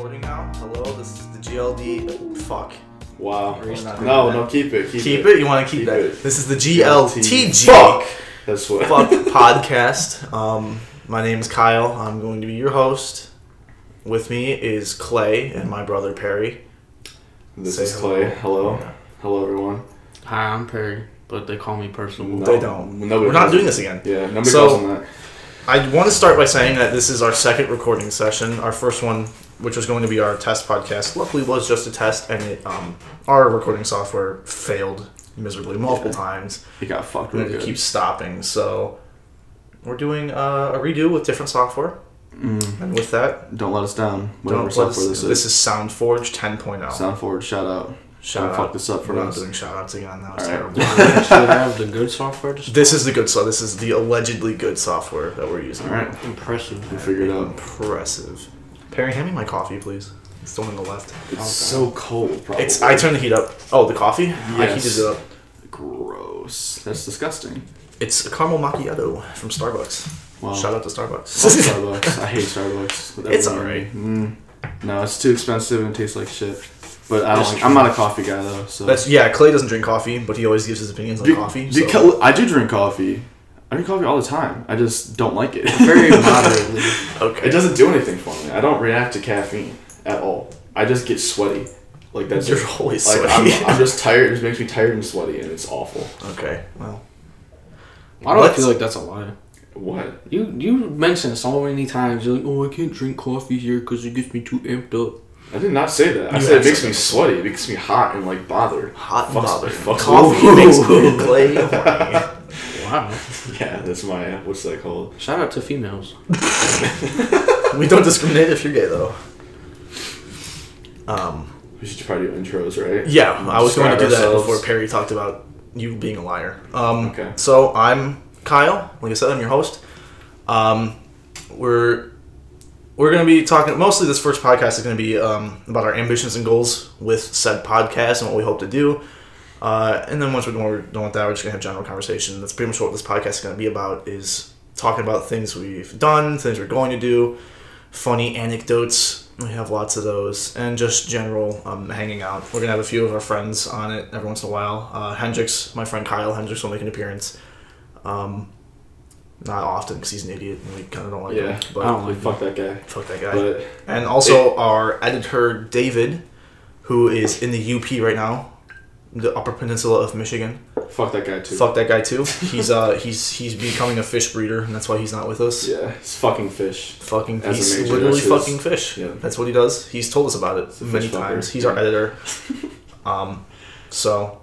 Recording now? Hello, this is the GLD. Fuck. Wow. No, keep it. Keep it? You want to keep that? It. This is the GLTG. Fuck! That's what. Fuck podcast. My name is Kyle. I'm going to be your host. With me is Clay and my brother Perry. This is Clay. Hello. Yeah. Hello, everyone. Hi, I'm Perry, but they call me personal. No, they don't. Nobody We're not doing this again. Yeah, nobody calls them that. I want to start by saying that this is our second recording session. Our first one, which was going to be our test podcast, luckily was just a test, and it our recording software failed miserably multiple times. It got fucked And really it good. keeps stopping. So we're doing a redo with different software. And with that, Don't let us down. Whatever don't software let us, this is. this is SoundForge 10.0. SoundForward, shout out. Shout out. Fuck this up for We're not us. doing shout outs again. That was All terrible. We actually have the good software to This is the good software. This is the allegedly good software that we're using. All right. Impressive. We figured it out. Impressive. Perry, hand me my coffee, please. It's the one on the left. It's so cold, probably. I turned the heat up. Oh, the coffee? I Yes. heated it up. Gross. That's disgusting. It's a caramel macchiato from Starbucks. Wow. Shout out to Starbucks. Fuck Starbucks. I hate Starbucks. with It's everything. alright. No, it's too expensive and tastes like shit. But I'm not a coffee guy though. So Clay doesn't drink coffee, but he always gives his opinions on coffee. I do drink coffee. I drink coffee all the time. I just don't like it. Very moderately. Okay. It doesn't do anything for me. I don't react to caffeine at all. I just get sweaty. Like that's You're it. always Like, sweaty. I'm just tired. It just makes me tired and sweaty, and it's awful. Okay, well. Why do I feel like that's a lie? What? You mentioned so many times. You're like, oh, I can't drink coffee here because it gets me too amped up. I did not say that. I You said it have makes said me that. sweaty. It makes me hot and like bothered. Hot and Fucks- bothered. fucks- Coffee makes me Clay horny. Wow. Yeah, that's my what's that called? Shout out to females. We don't discriminate if you're gay, though. We should probably do intros, right? Yeah, I was going to do Describe that ourselves. before Perry talked about you being a liar. Okay. So I'm Kyle. Like I said, I'm your host. We're going to be talking. Mostly, this first podcast is going to be about our ambitions and goals with said podcast and what we hope to do. And then once we're done with that, we're just going to have general conversation. That's pretty much what this podcast is going to be about. Is talking about things we've done, things we're going to do, funny anecdotes. We have lots of those, and just general hanging out. We're gonna have a few of our friends on it every once in a while. Hendrix, my friend Kyle Hendrix, will make an appearance. Not often because he's an idiot and we kind of don't like him. But I don't like Fuck that guy. fuck that guy. But And also our editor David, who is in the UP right now, the Upper Peninsula of Michigan. fuck that guy too. Fuck that guy too. He's becoming a fish breeder, and that's why he's not with us. Yeah, it's fucking fish. Fucking, As a he's major, literally that's his- fucking fish. yeah. That's what he does. He's told us about it a many fish fucker. times. He's our editor. So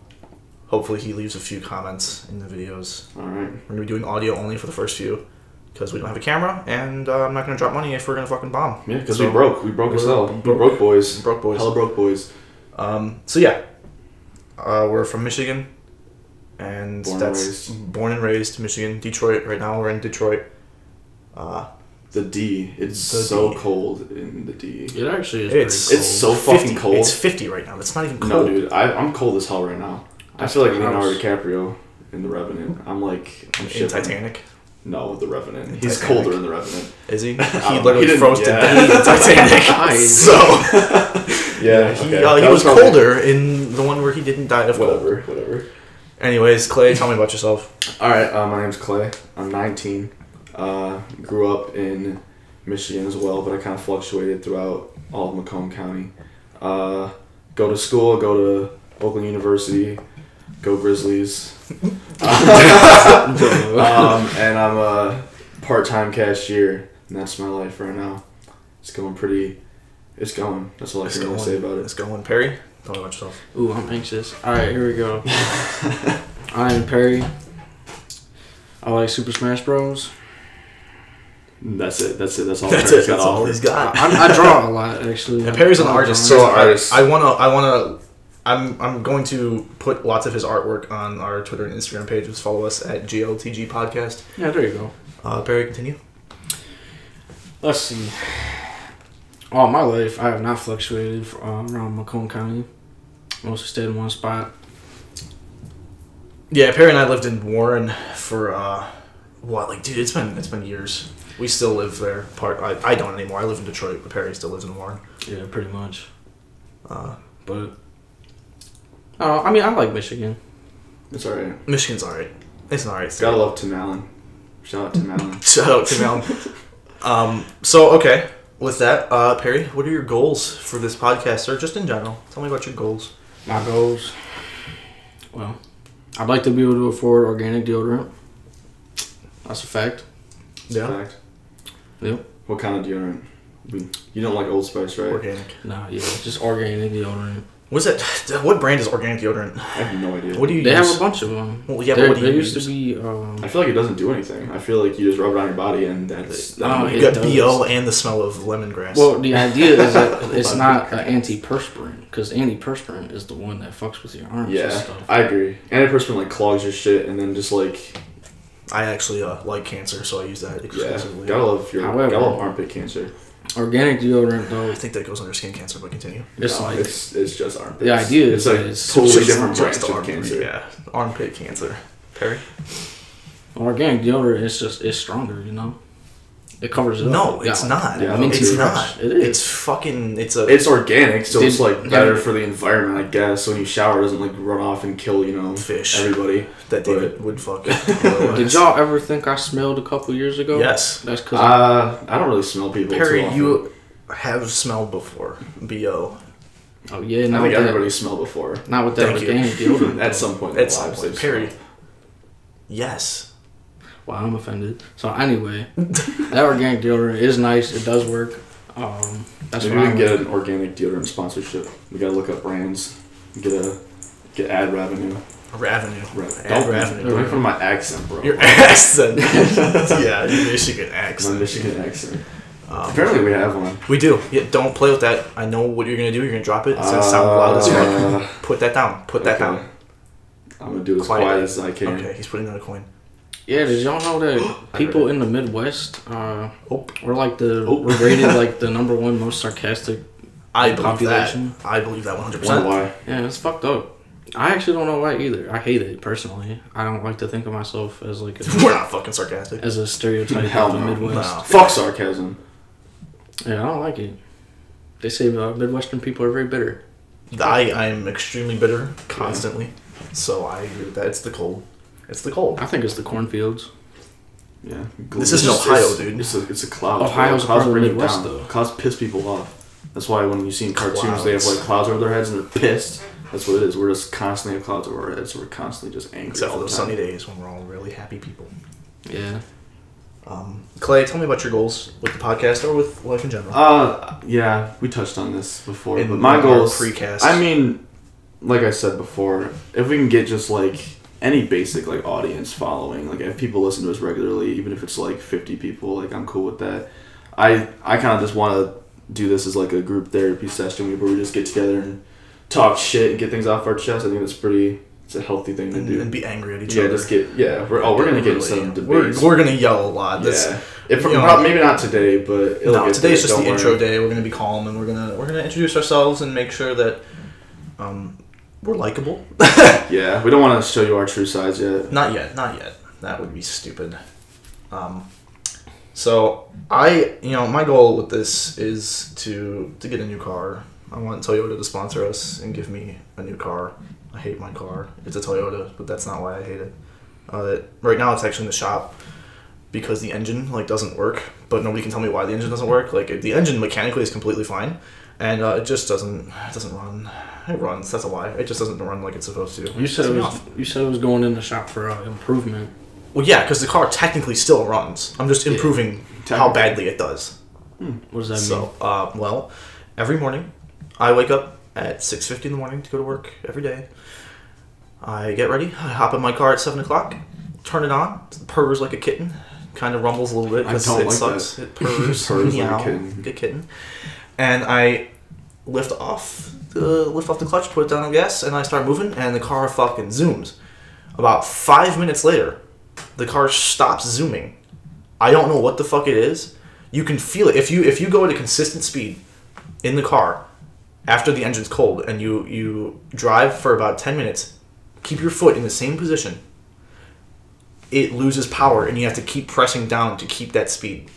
hopefully he leaves a few comments in the videos. All right. We're gonna be doing audio only for the first few because we don't have a camera, and I'm not gonna drop money if we're gonna fucking bomb. Yeah, because So, we broke. We broke as we're hell. We broke. broke boys. Broke boys. Hella broke boys. So yeah, we're from Michigan, and Born and that's raised. born and raised Michigan, Detroit. Right now we're in Detroit. The D. It's The so D. cold in the D. It actually is It's pretty It's cold. so fucking 50. cold. It's 50 right now. That's not even cold. No, dude. I'm cold as hell right now. I feel like Gross. Leonardo DiCaprio in The Revenant. I'm In shivering. Titanic. No, The Revenant. In He's Titanic. colder in The Revenant. Is he? He don't know. literally He didn't- froze to yeah. death in Titanic. Nice. So Yeah. he, okay. he That was probably- colder in the one where he didn't die of cold. Whatever. Anyways, Clay, tell me about yourself. All right. My name's Clay. I'm 19. Grew up in Michigan as well, but I kind of fluctuated throughout all of Macomb County. Go to school. Go to Oakland University. Go Grizzlies. And I'm a part-time cashier, and that's my life right now. It's going pretty. It's going. That's all I can really say about It's it. going. Perry, tell me about yourself. Ooh, I'm anxious. Alright, here we go. I'm Perry. I like Super Smash Bros. That's it. That's all. That's Perry's it. got That's to all offer. he's got. I draw a lot, actually. And Perry's an I artist, draw. so artist. I'm going to put lots of his artwork on our Twitter and Instagram pages. Follow us at GLTG Podcast. Yeah, there you go. Perry, continue. Let's see. All my life, I have not fluctuated around Macomb County. Mostly stayed in one spot. Yeah, Perry and I lived in Warren for dude, it's been years. We still live there. I don't anymore. I live in Detroit, but Perry still lives in Warren. Yeah, pretty much. But I mean, I like Michigan. It's alright. Michigan's alright. It's an alright state. Gotta love Tim Allen. Shout out Tim Allen. Shout out Tim Allen. So, okay. With that, Perry, what are your goals for this podcast, or just in general? Tell me about your goals. My goals? Well, I'd like to be able to afford organic deodorant. That's a fact. Yeah. Fact. Yep. What kind of deodorant? You don't like Old Spice, right? Organic. Nah, yeah, just organic deodorant. What's that? What brand is organic deodorant? I have no idea. What do you They use? have a bunch of them. Well, yeah, but what do you used use? to be. I feel like it doesn't do anything. I feel like you just rub it on your body and that's... No, You it got does. BO and the smell of lemongrass. Well, the idea is that it's not an antiperspirant, because antiperspirant is the one that fucks with your arms and Yeah, stuff. I agree. Antiperspirant like clogs your shit and then just like... I actually like cancer, so I use that Yeah, exclusively. gotta love armpit cancer. Organic deodorant, though, I think that goes under skin cancer, but continue. it's No, like it's just armpit. the idea is It's like that it's totally Just- different just branch of armpit, cancer. Yeah, armpit cancer. Perry? organic deodorant. It's stronger, you know. It covers it No, up. it's Yeah, not. Yeah, minty It's fresh. not. It is. It's fucking. It's organic, so it's like Did- better yeah. for the environment, I guess. So when you shower, it doesn't like run off and kill, Fish. everybody. that David would fuck. Did y'all ever think I smelled a couple years ago? Yes. That's because I don't really smell people. Perry, too often. you have smelled before. BO. oh yeah, I not think with that, everybody smelled before. not with that Thank you. organic deodorant. At some point. in At their some lives, point. they've Perry. smelled. Yes. Wow, I'm offended. So anyway, that organic deodorant is nice. It does work. That's Maybe what we I can get like. an organic deodorant sponsorship. We gotta look up brands. Get ad revenue. Revenue. Don't Ad revenue. Don't make fun of my accent, bro. Your accent. Yeah, your Michigan My accent. Michigan accent. Apparently we have one. We do. Yeah, don't play with that. I know what you're gonna do. You're gonna drop it. It's gonna sound loud as fuck. Put that down. Put that Okay. down. I'm gonna do it as Quiet. quiet as I can. Okay, he's putting down a coin. Yeah, did y'all know that people in the Midwest we're like we're rated like the number one most sarcastic I believe population? that. I believe that 100%. Wonder why? Yeah, it's fucked up. I actually don't know why either. I hate it personally. I don't like to think of myself as like We're not fucking sarcastic. as a stereotype Hell of the no. Midwest. No. Fuck sarcasm. Yeah, I don't like it. They say Midwestern people are very bitter. I am extremely bitter constantly, so I agree with that. It's the cold. It's the cold. I think it's the cornfields. Yeah. This isn't Ohio, dude. It's a cloud. Ohio's clouds part of the bring it Midwest, down. though. Clouds piss people off. That's why when you see in cartoons Clouds. they have like clouds over their heads and they're pissed. That's what it is. We're just constantly have clouds over our heads, so we're constantly just angry. Except all for the those time. sunny days when we're all really happy people. Yeah. Clay, tell me about your goals with the podcast or with life in general. Yeah, we touched on this before, In but my our goals. precast. I mean, like I said before, if we can get just like any basic like audience following, like if people listen to us regularly, even if it's like 50 people, like I'm cool with that. I kind of just want to do this as like a group therapy session where we just get together and talk shit and get things off our chest. I think it's a healthy thing to do. and be angry at each Yeah, other. just we're gonna get in some debates. We're gonna yell a lot. Yeah, maybe not today, but it'll No, get today's there, just the don't intro worry. day. We're gonna be calm and we're gonna introduce ourselves and make sure that we're likable. Yeah, we don't want to show you our true sides yet. Not yet. That would be stupid. So my goal with this is to get a new car. I want Toyota to sponsor us and give me a new car. I hate my car. It's a Toyota, but that's not why I hate it. Right now it's actually in the shop because the engine doesn't work, but nobody can tell me why the engine doesn't work. The engine mechanically is completely fine, and it just doesn't run. It runs. That's a lie. It just doesn't run like it's supposed to. You said It's you said it was going in the shop for improvement. Well, yeah, because the car technically still runs. I'm just improving how badly it does. What does that mean? So, every morning, I wake up at 6:50 in the morning to go to work every day. I get ready. I hop in my car at 7 o'clock, turn it on. It purrs like a kitten. Kind of rumbles a little bit because I don't it like sucks. that. It purrs. Purrs like a meow, kitten. Good kitten. And I lift off the clutch, put it down on gas, and I start moving, and the car fucking zooms. About 5 minutes later, the car stops zooming. I don't know what the fuck it is. You can feel it. If you go at a consistent speed in the car after the engine's cold and you drive for about 10 minutes, keep your foot in the same position, it loses power and you have to keep pressing down to keep that speed.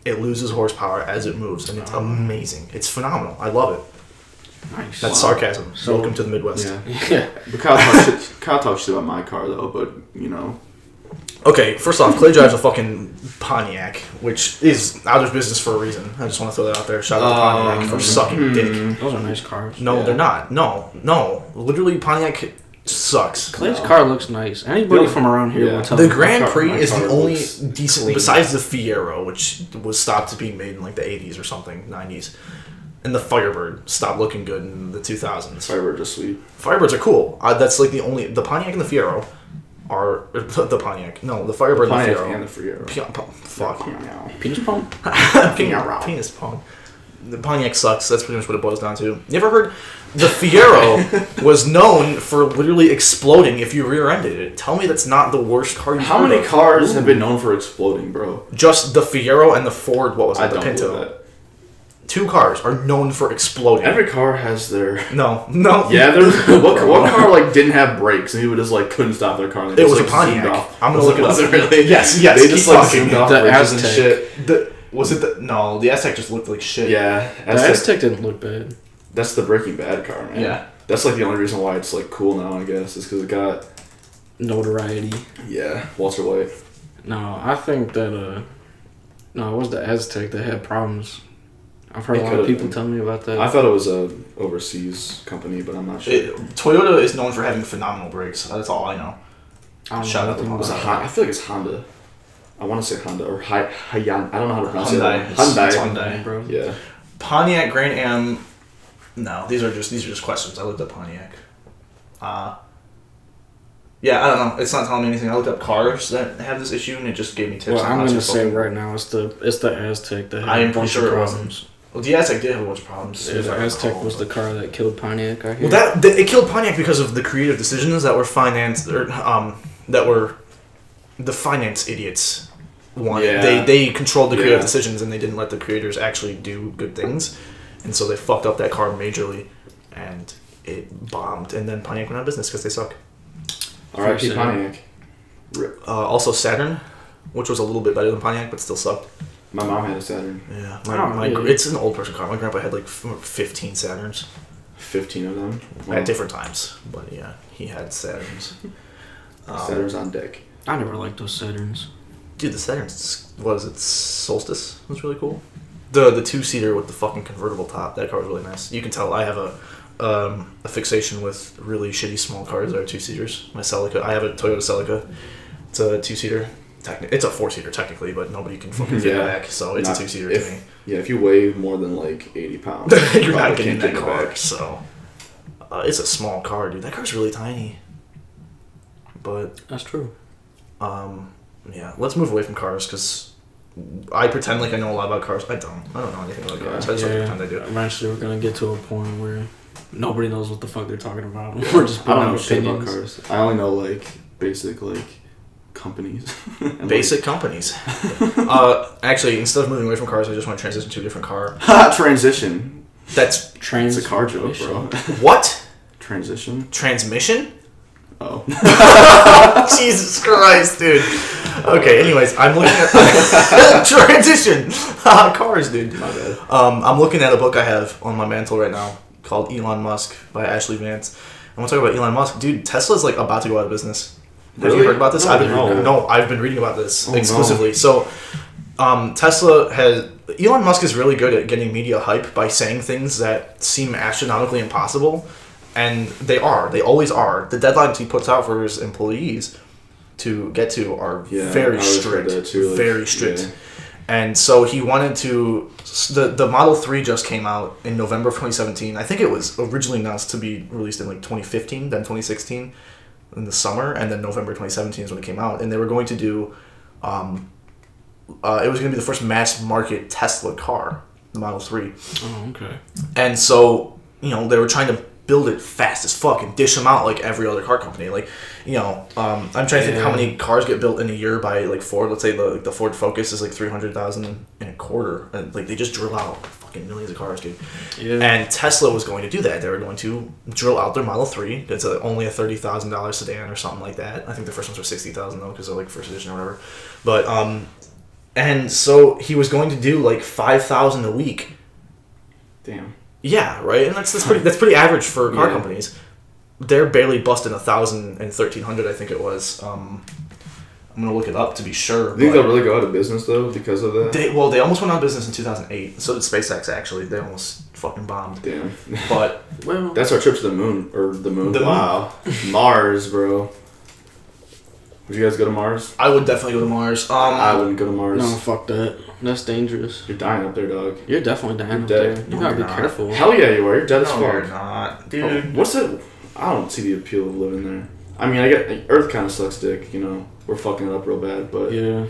it loses horsepower as it moves, and it's amazing. It's phenomenal. I love it. Nice. That's sarcasm. So, welcome to the Midwest. Yeah. But Kyle talks shit about my car though, but you know. Okay, first off, Clay drives a fucking Pontiac, which is out of business for a reason. I just want to throw that out there. Shout out to Pontiac for sucking dick. Those are nice cars. No, they're not. No. Literally, Pontiac sucks. Clay's car looks nice. Anybody from around here will tell The me. Grand Prix my is the car only looks decent, clean. besides the Fiero, which was stopped being made in like the 80s or something, 90s. And the Firebird stopped looking good in the 2000s. Firebirds are sweet. Firebirds are cool. That's like the Pontiac and the Fiero are the Pontiac. No, the Firebird and the Fiero. And the Fiero. Fuck. Penis pump? Penis pong. The Pontiac sucks. That's pretty much what it boils down to. You ever heard the Fiero was known for literally exploding if you rear-ended it? Tell me that's not the worst car you've How heard many of. cars have been known for exploding, bro? Just the Fiero and the Ford, what was it? I The don't Pinto. believe that. 2 cars are known for exploding. Every car has their. No. Yeah, there's what car like didn't have brakes and he would just like couldn't stop their car. And they It just, was a like, zoomed Pontiac. off. I'm gonna look it up. Was it really? Yes. They keep just like talking. zoomed off The bridges and Aztec. shit. No, the Aztec just looked like shit. Yeah, The Aztec didn't look bad. that's the Breaking Bad car, man. Yeah. That's like the only reason why it's like cool now, I guess, is because it got Notoriety. Walter White. No, I think that, no, it was the Aztec that had problems. I've heard It a lot could've of people been. tell me about that. I thought it was a overseas company, but I'm not sure. Toyota is known for having phenomenal brakes. That's all I know. I don't Shout know out to anything Was it about Honda? I feel like it's Honda. I want to say Honda or Hyundai. I don't know how to pronounce Hyundai. it. Hyundai. It's that, Hyundai. bro. Yeah. Pontiac Grand Am. No, these are just questions. I looked up Pontiac. Yeah, I don't know. It's not telling me anything. I looked up cars that have this issue, and it just gave me tips. Well, on I'm how gonna to say fucking- right now it's the Aztec that had I am a bunch pretty of sure it problems. Well, the Aztec did have a bunch of problems. Yeah, the Aztec was the car that killed Pontiac. I hear. Well, it killed Pontiac because of the creative decisions that were financed, or that were the finance idiots wanted. Yeah. They controlled the creative Yeah. decisions, and they didn't let the creators actually do good things, and so they fucked up that car majorly, and it bombed. And then Pontiac went out of business because they suck. R.I.P. Sad. Pontiac. Rip. Also Saturn, which was a little bit better than Pontiac, but still sucked. My mom had a Saturn. Yeah, Yeah. it's an old person car. My grandpa had like 15 Saturns 15 of them. at different times, but yeah, he had Saturns. Saturn's on deck. I never liked those Saturns. Dude, the Saturn's, what is it, Solstice was really cool. The 2-seater with the fucking convertible top, that car was really nice. You can tell I have a fixation with really shitty small cars that are 2-seaters. My Celica, I have a Toyota Celica. It's a 2-seater. It's a 4-seater technically, but nobody can fucking fit it back, so it's a 2-seater to me. Yeah, if you weigh more than like 80 pounds, You're not probably getting can't that get it car, back. so... it's a small car, dude. That car's really tiny. But... That's true. yeah, let's move away from cars, because I pretend like I know a lot about cars. I don't know anything about cars. I just like to pretend I do. Eventually, we're gonna get to a point where nobody knows what the fuck they're talking about. We're just I putting don't know out shit about opinions. cars. I only know like basic like companies. And, Basic companies. Actually, instead of moving away from cars, I just want to transition to a different car. like, transition. That's... Trains. It's a car joke, bro. What? Transition. Transmission? Oh. Jesus Christ, dude. Okay, anyways, I'm looking at... Transition! Cars, dude. My bad. I'm looking at a book I have on my mantle right now called Elon Musk by Ashley Vance. I want to talk about Elon Musk. Dude, Tesla's like about to go out of business. Have you Really? heard about this? No, I've been no. I've been reading about this Oh, exclusively. no. So, Tesla has... Elon Musk is really good at getting media hype by saying things that seem astronomically impossible. And they are. They always are. The deadlines he puts out for his employees to get to are very I always strict. heard that too, like, very strict. yeah. And so he wanted to... The Model 3 just came out in November of 2017. I think it was originally announced to be released in like 2015, then 2016 in the summer, and then November 2017 is when it came out. And they were going to do... it was going to be the first mass market Tesla car, the Model 3. Oh, okay. And so, they were trying to build it fast as fuck and dish them out like every other car company. Like, I'm trying to think how many cars get built in a year by like Ford. Let's say the Ford Focus is like 300,000 in a quarter, and like they just drill out fucking millions of cars, dude. Yeah. And Tesla was going to do that. They were going to drill out their Model 3. It's only a $30,000 sedan or something like that. I think the first ones were $60,000 though, because they're like first edition or whatever. But And so he was going to do like 5,000 a week. Damn. Yeah, right. And that's pretty average for car Yeah. companies. They're barely busting 1,000 and 1,300, I think it was. I'm gonna look it up to be sure. I think they'll really go out of business though because of that. They almost went out of business in 2008. So did SpaceX. Actually, they almost fucking bombed. Damn. But Well, That's our trip to the moon or the moon. The moon. Wow. Mars, bro. Would you guys go to Mars? I would definitely go to Mars. I wouldn't go to Mars. no, fuck that. That's dangerous. You're dying up there, dog. You're definitely dying up dead. there. You No, gotta be you're not. careful. Hell yeah, you are. You're dead as No, you're fuck. not, dude. Oh, what's it? I don't see the appeal of living there. I mean, I get Earth kind of sucks dick. You know, we're fucking it up real bad, but Yeah.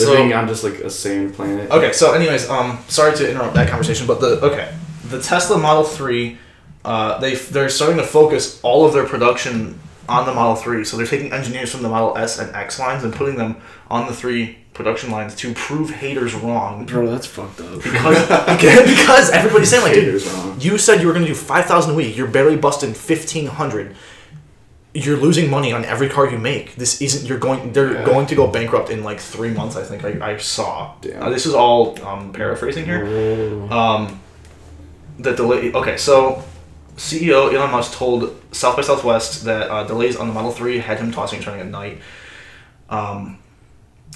living on just like a sand planet. Okay, so anyways, sorry to interrupt that conversation, but the Tesla Model 3, they're starting to focus all of their production on the Model 3. So they're taking engineers from the Model S and X lines and putting them on the 3 production lines to prove haters wrong. Bro, that's fucked up. Because everybody's saying like, dude, Haters wrong. you said you were going to do 5,000 a week. You're barely busting 1,500. You're losing money on every car you make. This isn't. They're going to go bankrupt in like 3 months. I think I saw. Damn. This is all paraphrasing here. The delay. Okay, so CEO Elon Musk told South by Southwest that delays on the Model 3 had him tossing and turning at night,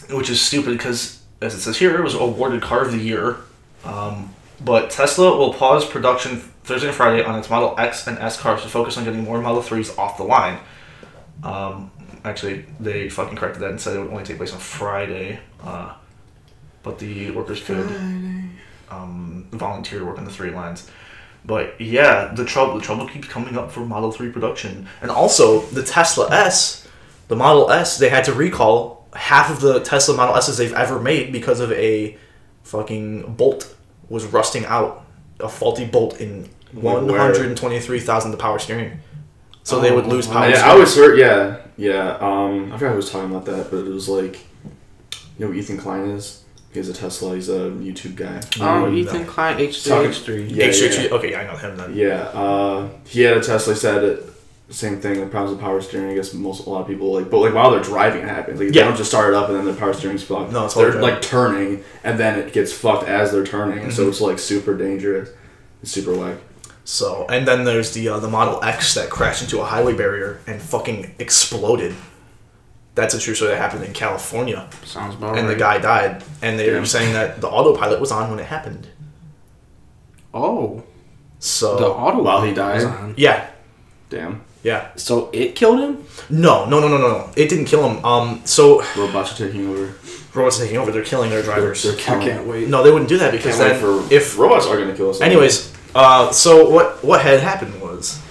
which is stupid because, as it says here, it was awarded Car of the Year. But Tesla will pause production Thursday and Friday on its Model X and S cars to focus on getting more Model 3s off the line. Actually, they fucking corrected that and said it would only take place on Friday. But the workers could volunteer to work on the 3 lines. But yeah, the trouble keeps coming up for Model 3 production. And also, the Tesla S, the Model S, they had to recall half of the Tesla Model S's they've ever made because of a fucking bolt was rusting out. A faulty bolt in 123,000 the power steering. So they would lose power Yeah, steering. I always heard. Yeah. I forgot who was talking about that, but it was like, you know who Ethan Klein is? He has a Tesla. He's a YouTube guy. Oh, Ethan Klein, H3. Yeah, H3, yeah. okay, yeah, I know him then. Yeah, he had a Tesla. He said it, same thing. The problems with power steering. I guess a lot of people like, but like while they're driving, it happens. Like they don't just start it up and then the power steering's fucked. No, it's they're all like turning and then it gets fucked as they're turning, and so it's like super dangerous. It's super whack. So, and then there's the Model X that crashed into a highway barrier and fucking exploded. That's a true story that happened in California. Sounds about And right. the guy died. And they were saying that the autopilot was on when it happened. Oh. So, The auto while he was died? on. yeah. Damn. Yeah. So it killed him? No. It didn't kill him. So, Robots are taking over. robots are taking over. They're killing their drivers. They're I killing. can't wait. No, they wouldn't do that because Can't wait then for if robots are gonna kill us. anyways, so what had happened was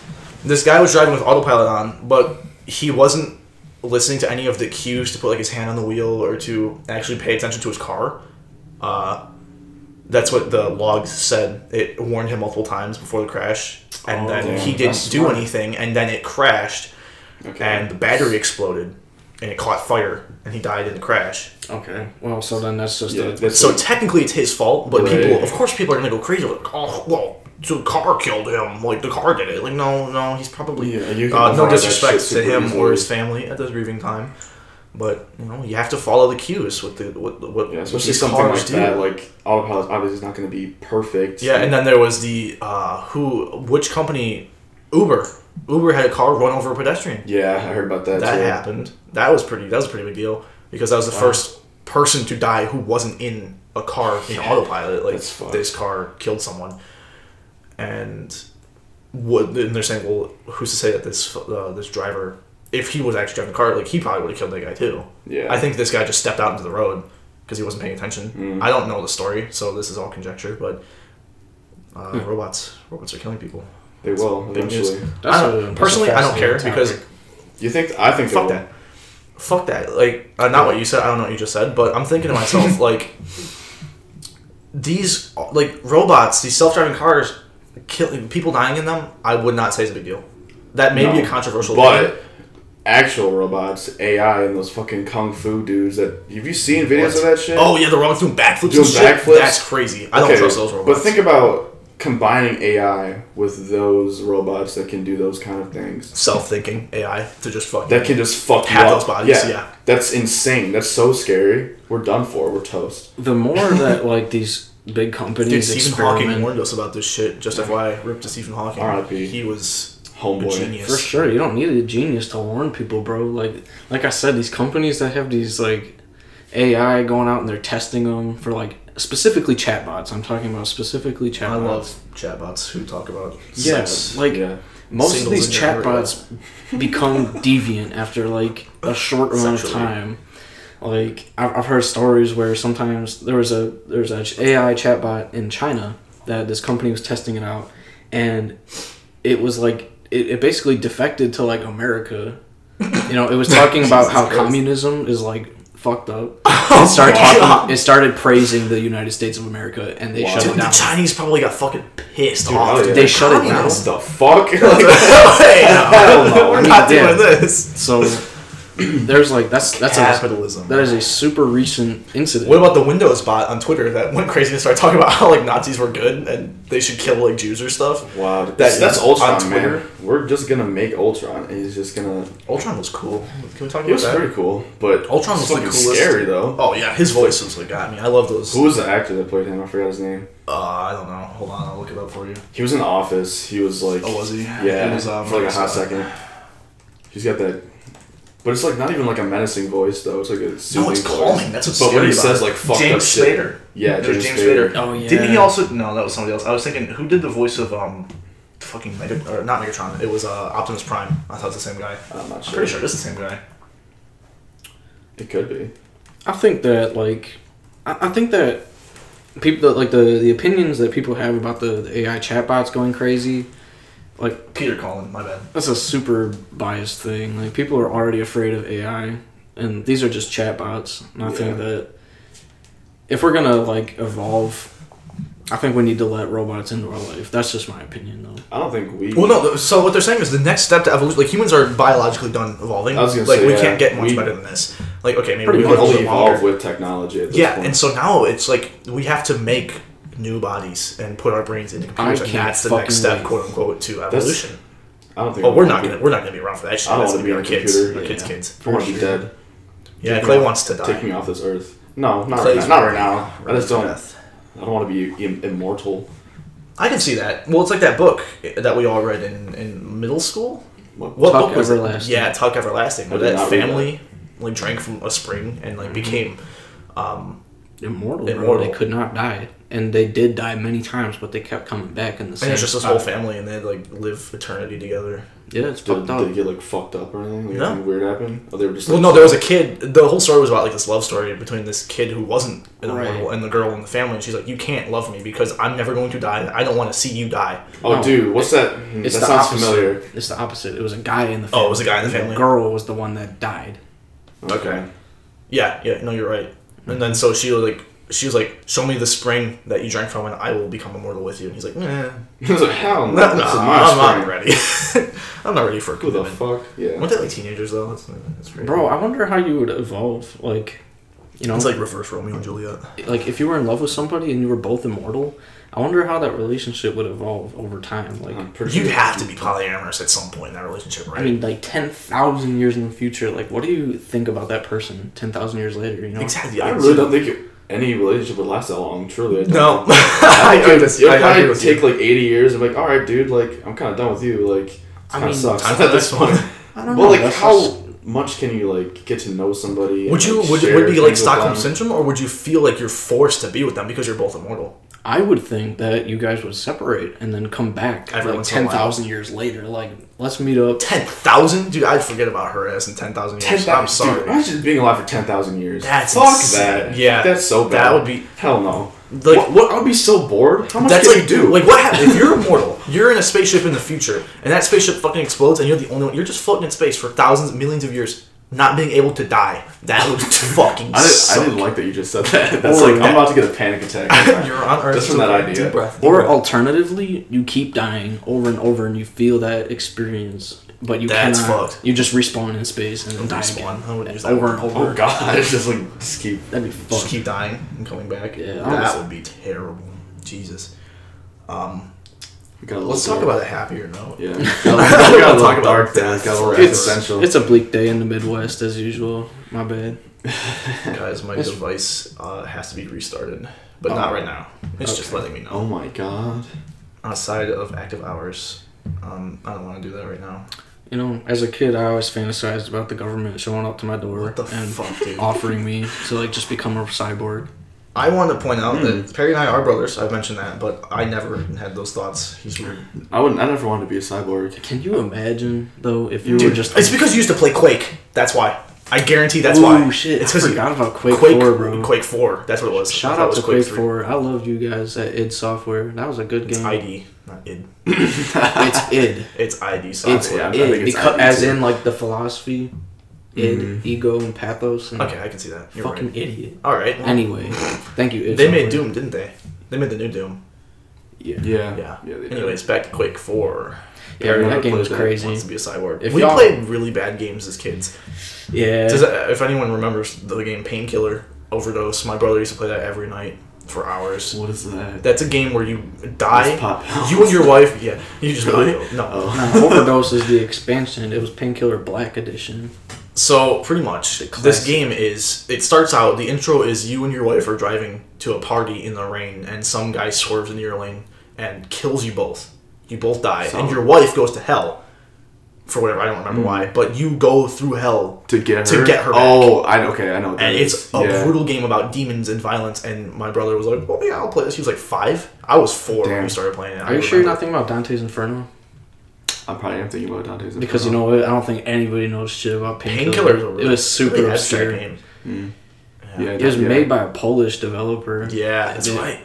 this guy was driving with autopilot on, but he wasn't listening to any of the cues to put like his hand on the wheel or to actually pay attention to his car. That's what the logs said. It warned him multiple times before the crash, and then damn. he didn't That's do smart. anything, and then it crashed, Okay. and the battery exploded, and it caught fire, and he died in the crash. Okay. Well, so then that's just Yeah, a... that's So like- technically, it's his fault, but Right. people, of course, people are gonna go crazy. Like, oh, well, so the car killed him. Like the car did it. Like, no, he's probably Yeah, you can no avoid that disrespect shit to super him easily. or his family at the grieving time, but you have to follow the cues with what Yeah, especially these something cars like do. that. Like autopilot obviously is not going to be perfect. Yeah, and then there was the which company? Uber. Uber had a car run over a pedestrian. Yeah, I heard about that. That too. happened. That was a pretty big deal because that was the first person to die who wasn't in a car in autopilot. Like that's fucked. this car killed someone, and they're saying, well, who's to say that this driver, if he was actually driving the car, like he probably would have killed that guy too. Yeah. I think this guy just stepped out into the road because he wasn't paying attention. I don't know the story, so this is all conjecture. But robots are killing people. They will Big news. eventually. Personally, I don't care because You think? I think. fuck they that. Fuck that. Like, not what you said. I don't know what you just said, but I'm thinking to myself, like, these, like, robots, these self-driving cars, people dying in them, I would not say is a big deal. That may be a controversial thing. But actual robots, AI, and those fucking kung fu dudes that have you seen videos of that shit? Oh, yeah, the robots doing backflips Doing and shit? backflips? That's crazy. I don't trust those robots. But think about combining AI with those robots that can do those kind of things. Self-thinking AI to just fucking... That can just fuck you have up. those bodies, yeah. That's insane. That's so scary. We're done for. We're toast. The more that, like, these big companies Dude, Stephen Hawking warned us about this shit. Just FYI, rip to Stephen Hawking. R.I.P. He was homeboy. a genius. For sure, you don't need a genius to warn people, bro. Like I said, these companies that have these, like, AI going out and they're testing them for, like, specifically chatbots. I'm talking about specifically chatbots. I love chatbots who talk about yes, sex. like most Singles of these in your area. chatbots become deviant after like a short amount of Sexually. time. Like I've heard stories where sometimes there was a AI chatbot in China that this company was testing it out, and it was like it basically defected to like America. You know, it was talking about how Christ. communism is like fucked up. It started praising the United States of America, and they shut Dude, it down. the Chinese probably got fucking pissed Dude, off. oh, yeah. They shut it down. What the fuck? Hey, no, we're not yeah. doing this. So there's like that's Capitalism. that is a super recent incident. What about the Windows bot on Twitter that went crazy and started talking about how like Nazis were good and they should kill like Jews or stuff? Wow, That's that's Ultron, on Twitter. man. We're just gonna make Ultron, and he's just gonna. Ultron was cool. Can we talk He about was that? pretty cool, but Ultron was the fucking coolest. scary though. Oh yeah, his voice was like got me. I love those. Who was the actor that played him? I forgot his name. I don't know. Hold on, I'll look it up for you. He was in The Office. He was like. Oh, was he? Yeah, It was, for like a hot second. He's got that. But it's like not even like a menacing voice though. It's like a soothing No, it's voice. calming. That's what's But scary when he about says it. like fucked James up shit. Spader. Yeah, There's James Spader. Oh yeah. Didn't he also? No, that was somebody else. I was thinking, who did the voice of fucking or not Megatron? It was Optimus Prime. I thought it was the same guy. I'm not I'm sure. pretty sure it's the same guy. It could be. I think that like I think that people that like the opinions that people have about the AI chatbots going crazy, like Peter Cullen, my bad. that's a super biased thing. Like people are already afraid of AI, and these are just chatbots. And I think that if we're gonna like evolve, I think we need to let robots into our life. That's just my opinion, though. I don't think we. Well, no. So what they're saying is the next step to evolution, like humans are biologically done evolving. I was gonna like say, we yeah, can't get much we- better than this. Like okay, maybe Pretty we We live can a only little longer. evolve with technology at this Yeah, point. and so now it's like we have to make new bodies and put our brains into computers, and can't that's the next step, fucking quote unquote, to evolution. I don't think. Oh, we're not gonna be around for that shit. I don't That's wanna gonna be be our on a kids, computer. our Yeah. kids. I want to be dead. Yeah, Take Clay me wants to die. Take me off this earth. No, not Clay's right now. Not right ready- now. I ready just for don't. death. I don't want to be immortal. I can see that. Well, it's like that book that we all read in middle school. What Tuck book was it? Everlasting. Yeah, Tuck Everlasting. Where I did that not read family like drank from a spring and like became Immortal, Immortal. bro. They could not die. And they did die many times, but they kept coming back in the same and it's just this spot. whole family and they like live eternity together. Yeah, it's Did fucked up. they get like fucked up or anything? Like No. anything weird happened? Oh, they were just. Well, Like, no, there was a kid. The whole story was about like this love story between this kid who wasn't an immortal Right. and the girl in the family. And she's like, "You can't love me because I'm never going to die. I don't want to see you die." Oh, No. dude, what's that? It's that the sounds opposite. familiar. It's the opposite. It was a guy in the Oh, family. it was a guy in the and family? The girl was the one that died. Okay. Yeah, no, you're right. And then so she was like, "Show me the spring that you drank from, and I will become immortal with you." And he's like, "Nah, I was like, hell no. no, This is I'm my not spring. ready. I'm not ready for a Who the commitment." fuck? Yeah. Weren't they like teenagers though? That's crazy. Bro, I wonder how you would evolve. Like, you know, It's like reverse Romeo and Juliet. like if you were in love with somebody and you were both immortal, I wonder how that relationship would evolve over time. Like, I'm pretty You'd sure- have to be polyamorous at some point in that relationship, right? I mean, like 10,000 years in the future. Like, what do you think about that person 10,000 years later? You know, exactly. I really don't think any relationship would last that long. Truly, I don't. No, I I think just it'll I agree probably with you. take like 80 years. And be like, all right, dude, like I'm kind of done with you. Like, I kind of mean, sucks time at for this this point. one. I don't Well, know. like that's how just- much can you like get to know somebody? Would and, you like, would share it be like things with Stockholm them? syndrome, or would you feel like you're forced to be with them because you're both immortal? I would think that you guys would separate and then come back Every like once in a while. 10,000 years later. Like, let's meet up. 10,000, dude. I'd forget about her ass in 10,000 years. 10,000. I'm sorry. Dude, imagine being alive for 10,000 years. That's fuck insane. that. Yeah, that's so bad. that would be hell no. like What? I would be so bored. How much that's can like you do? Like what happens if you're immortal? You're in a spaceship in the future, and that spaceship fucking explodes, and you're the only one. You're just floating in space for thousands, millions of years, not being able to die. That would fucking I suck. didn't like that you just said that. That's Or like that- I'm about to get a panic attack. You're on Earth. Just from that idea. Deep breath. Or alternatively, you keep dying over and over and you feel that experience, but you That's cannot. fucked. You just respawn in space and then die Respawn. again. I wouldn't use that Over word. and over. Oh god, it's just like just keep. That'd be Just fucked. keep dying and coming back. Yeah, that honestly. would be terrible. Jesus. Let's talk about a happier note. Yeah. We got a little dark days. Got a little existential. It's a bleak day in the Midwest as usual. My bad. Guys, my device has to be restarted, but not right now. It's just letting me know. Oh my god. Outside of active hours, I don't want to do that right now. You know, as a kid, I always fantasized about the government showing up to my door and fuck, dude? offering me to like just become a cyborg. I want to point out that Perry and I are brothers. I've mentioned that, but I never had those thoughts. He's weird. I never wanted to be a cyborg. Can you imagine though if you were just? It's because you used to play Quake. That's why. I guarantee that's Ooh, why. Shit! It's I forgot about Quake 4, bro. Quake 4. That's what it was. Shout out to Quake 4. I loved you guys at id Software. That was a good game. It's ID, not id. It's id. It's ID software. It's id. Because, as in like the philosophy, id, ego, and pathos. And okay, I can see that. You're fucking right. idiot. All right. Well, anyway, thank you. id They Software. made Doom, didn't they? They made the new Doom. Yeah. Anyways, back to Quake 4. Yeah, that game was crazy. Wants to be a cyborg. If we y'all- played really bad games as kids. Yeah. If anyone remembers the game Painkiller Overdose, my brother used to play that every night for hours. What is that? That's a game where you die. Pop. You and your wife, you just Really? no. No, Overdose is the expansion. It was Painkiller Black Edition. So pretty much, this game is. It starts out. The intro is you and your wife are driving to a party in the rain, and some guy swerves into your lane and kills you both. You both die, and your wife goes to hell for whatever, I don't remember why, but you go through hell to get her back. Oh, I know. And it's a brutal game about demons and violence. And my brother was like, "Well, yeah, I'll play this." He was like 5. I was 4 when we started playing it. Are you sure you're not thinking about Dante's Inferno? I probably am thinking about Dante's Inferno. Because you know what? I don't think anybody knows shit about Painkiller. It was super obscure. Game. Yeah, It was made by a Polish developer. Yeah, that's right.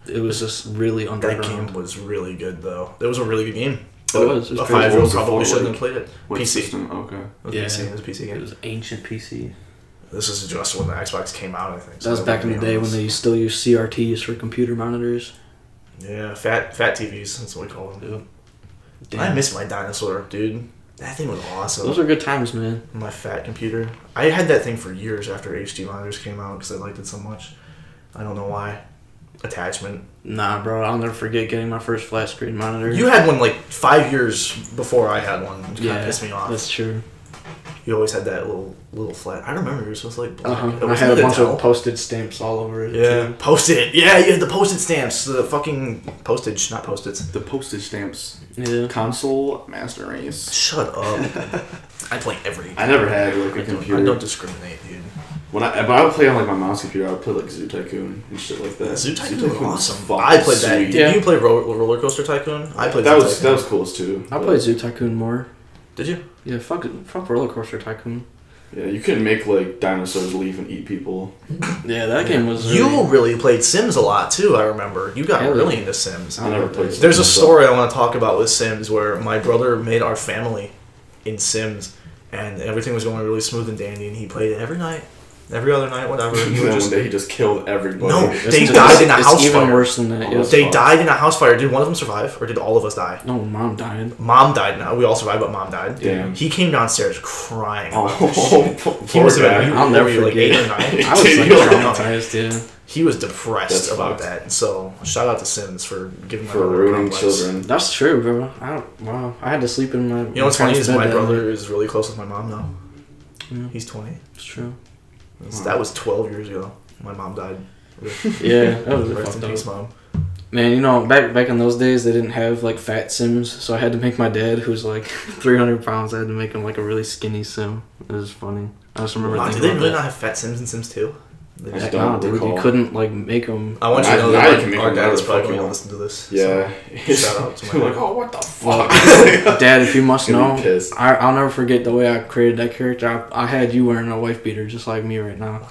It was just really underground. That game was really good, though. It was a really good game. It was. A 5-year-old probably before, shouldn't have played it. What PC. System? Okay. It was Yeah. PC. It was a PC game. It was ancient PC. This is just when the Xbox came out, I think. That was back in the day when they still used CRTs for computer monitors. Yeah, fat TVs. That's what we call them. Damn. I miss my dinosaur, dude. That thing was awesome. Those are good times, man. My fat computer. I had that thing for years after HD monitors came out because I liked it so much. I don't know why. Attachment. Nah, bro. I'll never forget getting my first flat screen monitor. You had one like 5 years before I had one, which kind of pissed me off. That's true. You always had that little flat. I remember yours was like black. I had a bunch of postage stamps all over it. Yeah, too. Post-it. Yeah, you had the postage stamps. The fucking postage, not post-its. The postage stamps. Yeah. Console master race. Shut up. I play every game. I never had like a computer. I don't discriminate, dude. But I would play on like my mom's computer. I would play like Zoo Tycoon and shit like that. Zoo Tycoon was awesome. fucking I played that. sweet. Did you play Roller Coaster Tycoon? I played That Zoo was Tycoon. that was cool too. I played Zoo Tycoon more. Did you? Yeah, fuck Roller Coaster Tycoon. Yeah, you couldn't make like dinosaurs leave and eat people. Yeah, that game was. You really played Sims a lot too. I remember you got Hell really yeah. into Sims. I never played Sims. There's a story I want to talk about with Sims where my brother made our family in Sims, and everything was going really smooth and dandy, and he played it every night, every other night, whatever. And then one day he just killed everybody. No, It's they just- died in a house It's even fire. worse than that. Oh, Yes. They died in a house fire. Did one of them survive, or did all of us die? No, mom died. Mom died. Now we all survived, but mom died. Damn. He came downstairs crying. Oh, about this shit. He poor must have guy. been. I'll never were you, like forget. 8 or 9. I was Dude, like you're traumatized, yeah. He was depressed That's about fucked. that. And so shout out to Sims for giving my For brother ruining complex. children. That's true, bro. Wow. I had to sleep in my. You know what's funny parents' is bed my that brother night. is really close with my mom now. Yeah. He's 20. It's true. That was 12 years ago. My mom died. Yeah, that was Rest fucked in peace, up. Mom. Man, you know, back in those days, they didn't have like fat Sims, so I had to make my dad, who's like 300 pounds, I had to make him like a really skinny Sim. It was funny. I just remember Wow, thinking did they about really that. not have fat Sims in Sims 2? They I just- just don't Dude, recall. you couldn't like make them. I want you to know I that can make our dad another is probably fucking going to one. listen to this. Yeah. So, shout out to my like, dad. oh, what the fuck? Dad, if you must Gonna know, be pissed. I'll never forget the way I created that character. I had you wearing a wife beater just like me right now.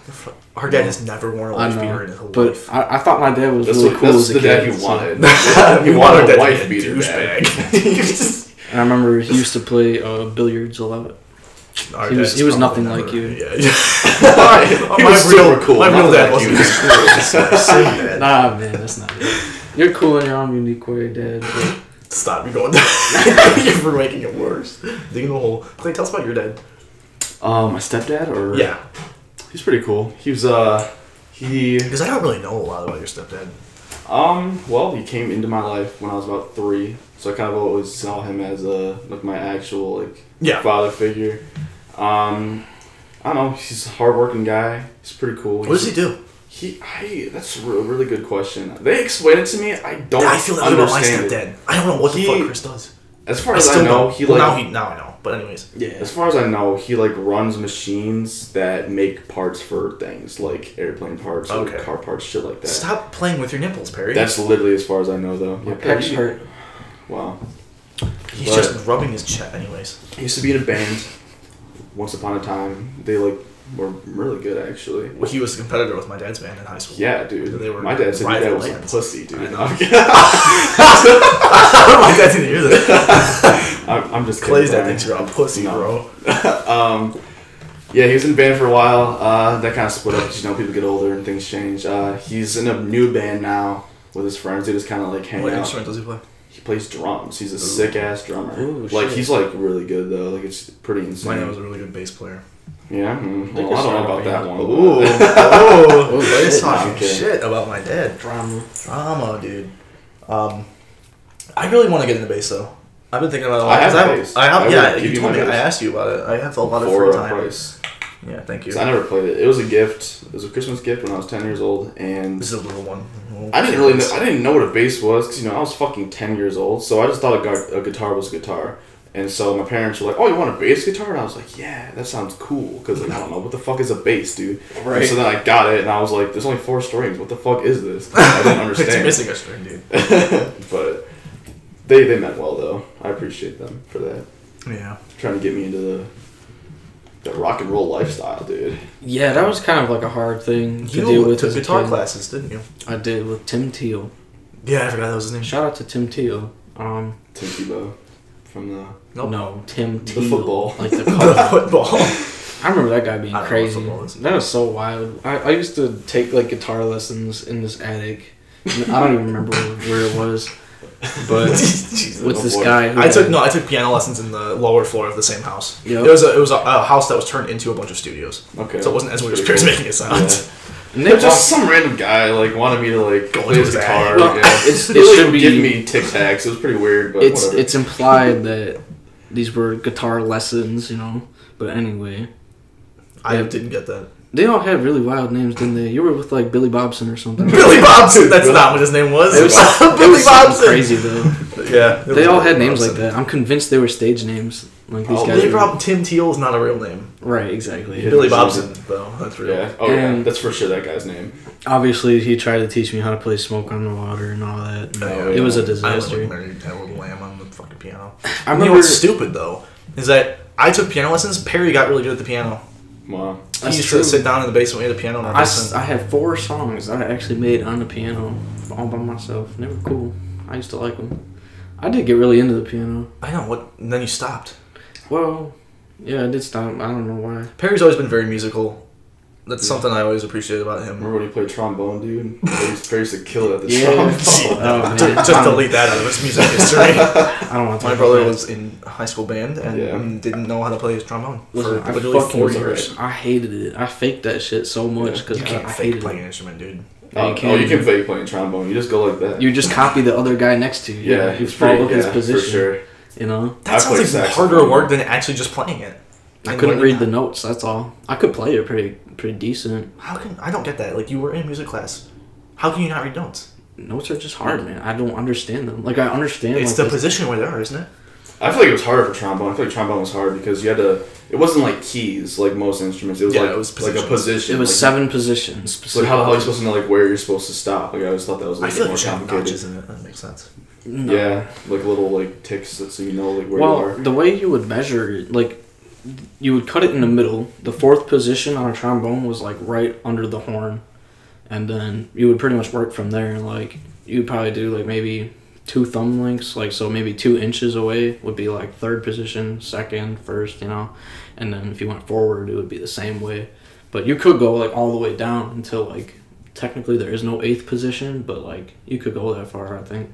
Our dad has never worn a I wife know, beater in his whole but life. I thought my dad was That's really cool that's as a the kid. dad you so- wanted. We You want our wanted dad a to wife be a beater dad. douchebag. And I remember he used to play billiards a lot. Our He dad was- is he was probably nothing never- like you. Yeah. He was super cool, My real not dad like wasn't you. as cool as my sim dad. Nah, man, that's not it. You're cool in your own unique way, Dad. But Stop, you're going down. You're making it worse. Digging a hole. Clay, tell us about your dad. My stepdad, or Yeah. he's pretty cool. He was he. Because I don't really know a lot about your stepdad. Well, he came into my life when I was about 3, so I kind of always saw him as my actual father figure. I don't know. He's a hardworking guy. He's pretty cool. What does he do? That's a really good question. They explain it to me. I don't. I feel that about my understand stepdad. I don't know what the fuck Chris does. As far as I know, now I know. But anyways, Yeah. As far as I know, he runs machines that make parts for things like airplane parts or car parts, shit like that. Stop playing with your nipples, Perry. That's literally as far as I know, though. My pecs hurt. Wow. He's just rubbing his chest, anyways. He used to be in a band. Once upon a time, they were really good, actually. Well, he was a competitor with my dad's band in high school. Yeah, dude. They were my dad said that was a lands. pussy, dude. I know. My dad didn't hear that. I'm just Clay's kidding. dad thinks you're a pussy, bro. Yeah, he was in a band for a while. That kind of split up because, people get older and things change. He's in a new band now with his friends. They just kind of hang What out. instrument does he play? He plays drums. He's a sick-ass drummer. Ooh, he's really good, though. It's pretty insane. My dad was a really good bass player. Yeah? Well, I don't know about that one. Ooh. Clay's Nah, talking okay. shit about my dad. Drama, dude. I really want to get into bass, though. I've been thinking about it a lot. I have bass. Yeah, would give you told my me. bass. I asked you about it. I have a lot of For free a time. price. Yeah, thank you. So I never played it. It was a gift. It was a Christmas gift when I was 10 years old, and This is a little one. I didn't really know. I didn't know what a bass was because I was fucking 10 years old. So I just thought a guitar was a guitar. And so my parents were like, "Oh, you want a bass guitar?" And I was like, "Yeah, that sounds cool." Because I don't know what the fuck is a bass, dude. Right. And so then I got it, and I was like, "There's only 4 strings. What the fuck is this?" I didn't understand. It's missing a string, dude. But they meant well though. I appreciate them for that. Yeah. Trying to get me into the rock and roll lifestyle, dude. Yeah, that was kind of a hard thing to You deal with took as a guitar kid. classes, didn't you? I did with Tim Teal. Yeah, I forgot that was his name. Shout out to Tim Teal. Tim Tebow from the Nope. No, Tim The Teal. football. Like the The color. football. I remember that guy being I don't know what crazy. football is. That was so wild. I used to take guitar lessons in this attic. I don't even remember where it was, but Jesus. with Oh, this boy. guy. who I had- took piano lessons in the lower floor of the same house. Yep. It was a house that was turned into a bunch of studios. Okay. So it wasn't as weird as Pretty Pierce cool. making it sound. Yeah. And they Just some random guy wanted me to Go play into his his guitar. bag. Well, Yeah. it He should would be- give me Tic Tacs. It was pretty weird, but whatever. it's implied that these were guitar lessons, But anyway, I didn't get that. they all had really wild names, didn't they? You were with Billy Bobson or something. Billy Bobson. That's not what his name was. It was, it Billy was something Bobson. crazy though. Yeah. it They was all Billy had names Bobson. like that. I'm convinced they were stage names. Like these guys. The were- problem, Tim Teal is not a real name. Right, exactly. Yeah. Billy Bobson, though, that's real. Yeah. Oh, yeah. And- That's for sure that guy's name. Obviously, he tried to teach me how to play "Smoke on the Water" and all that. Yeah, It was a I disaster. was married to a little lamb on the fucking piano. I You know remember. what's stupid though is that I took piano lessons. Perry got really good at the piano. Wow. He That's used true. to sit down in the basement. We had a piano in our I basement. had 4 songs that I actually made on the piano all by myself. They were cool. I used to like them. I did get really into the piano. I know what. And then you stopped. Well, yeah, I did stop. I don't know why. Perry's always been very musical. That's something I always appreciate about him. Remember when he played trombone, dude? He used to kill it at the Yeah. trombone. Oh, man. Just delete that out of his music history. I don't want to. My brother was in high school band and Yeah. didn't know how to play his trombone Listen, for I literally fucking 4 was years. I hated it. I faked that shit so much because You can't I fake hated playing it. an instrument, dude. Yeah, You can fake playing trombone. You just go like that. You just copy the other guy next to you. yeah, You it's follow pretty, his yeah, position. for sure. You know. That I sounds played like saxophone. harder work than actually just playing it. I And couldn't learning read the notes. That's all. I could play it pretty decent. How can I don't get that? Like you were in music class. How can you not read notes? Notes are just hard, man. I don't understand them. Like I understand. It's like, the this- position where they are, isn't it? I feel like it was harder for trombone. I feel like trombone was hard because you had to. It wasn't like keys like most instruments. It was Yeah, it was like a positions. position. It was like, 7 positions. So how the hell are you supposed to know like where you're supposed to stop? Like I always thought that was a I little feel bit like more you should have complicated. notches in it. That makes sense. No. Yeah, like little like ticks that so you know like where you Well, are. the way you would measure it, like, you would cut it in the middle. The 4th position on a trombone was, like, right under the horn. And then you would pretty much work from there. Like, you'd probably do, like, maybe 2 thumb lengths. Like, so maybe 2 inches away would be, like, 3rd position, 2nd, 1st, you know. And then if you went forward, it would be the same way. But you could go, like, all the way down until, like, technically there is no 8th position. But, like, you could go that far, I think.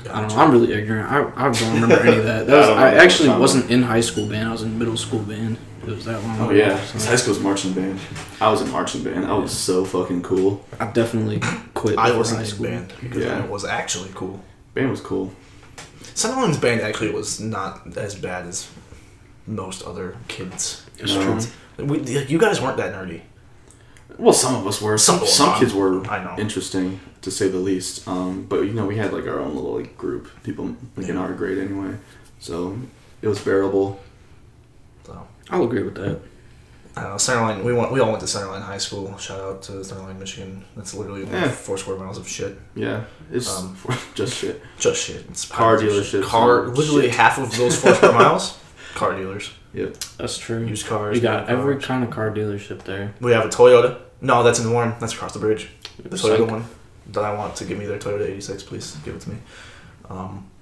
I don't know. I'm really ignorant. I don't remember any of that. I don't know I about actually trombone. wasn't in high school band. I was in middle school band. It was that long. Oh ago, yeah, so- it's high school's marching band. I was in marching band. I was so fucking cool. I definitely quit. I before wasn't high in school. band because Yeah. it was actually cool. Band was cool. Sunderland's band actually was not as bad as most other kids. It's No. true. You guys weren't that nerdy. Well, some of us were. Some kids were I know. interesting to say the least. But we had like our own little like group, people like in our grade anyway. So it was bearable. So I'll agree with that. I don't know. Centerline. We all went to Centerline High School. Shout out to Centerline, Michigan. That's literally only 4 square miles of shit. Yeah, it's just shit. Just shit. It's Car piles of dealerships. shit. Literally Shit. half of those 4 square miles. Car dealers. Yep. That's true. Used cars. You got new every cars. kind of car dealership there. We have a Toyota. No, that's in Warren. That's across the bridge. The Psych. Toyota one that I want to give me their Toyota 86, please give it to me.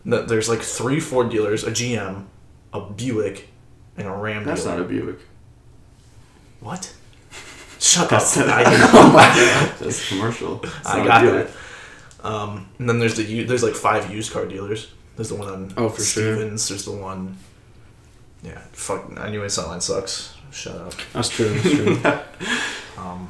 There's like 3 Ford dealers, a GM, a Buick, and a Ram That's dealer. not a Buick. What? Shut up. That's I That's a commercial. It's I not a got Buick. that. And then there's like 5 used car dealers. There's the one on Oh, for sure. Stevens. There's the one. Yeah, fuck. Anyway, Sunline sucks. Shut up. That's true. That's true.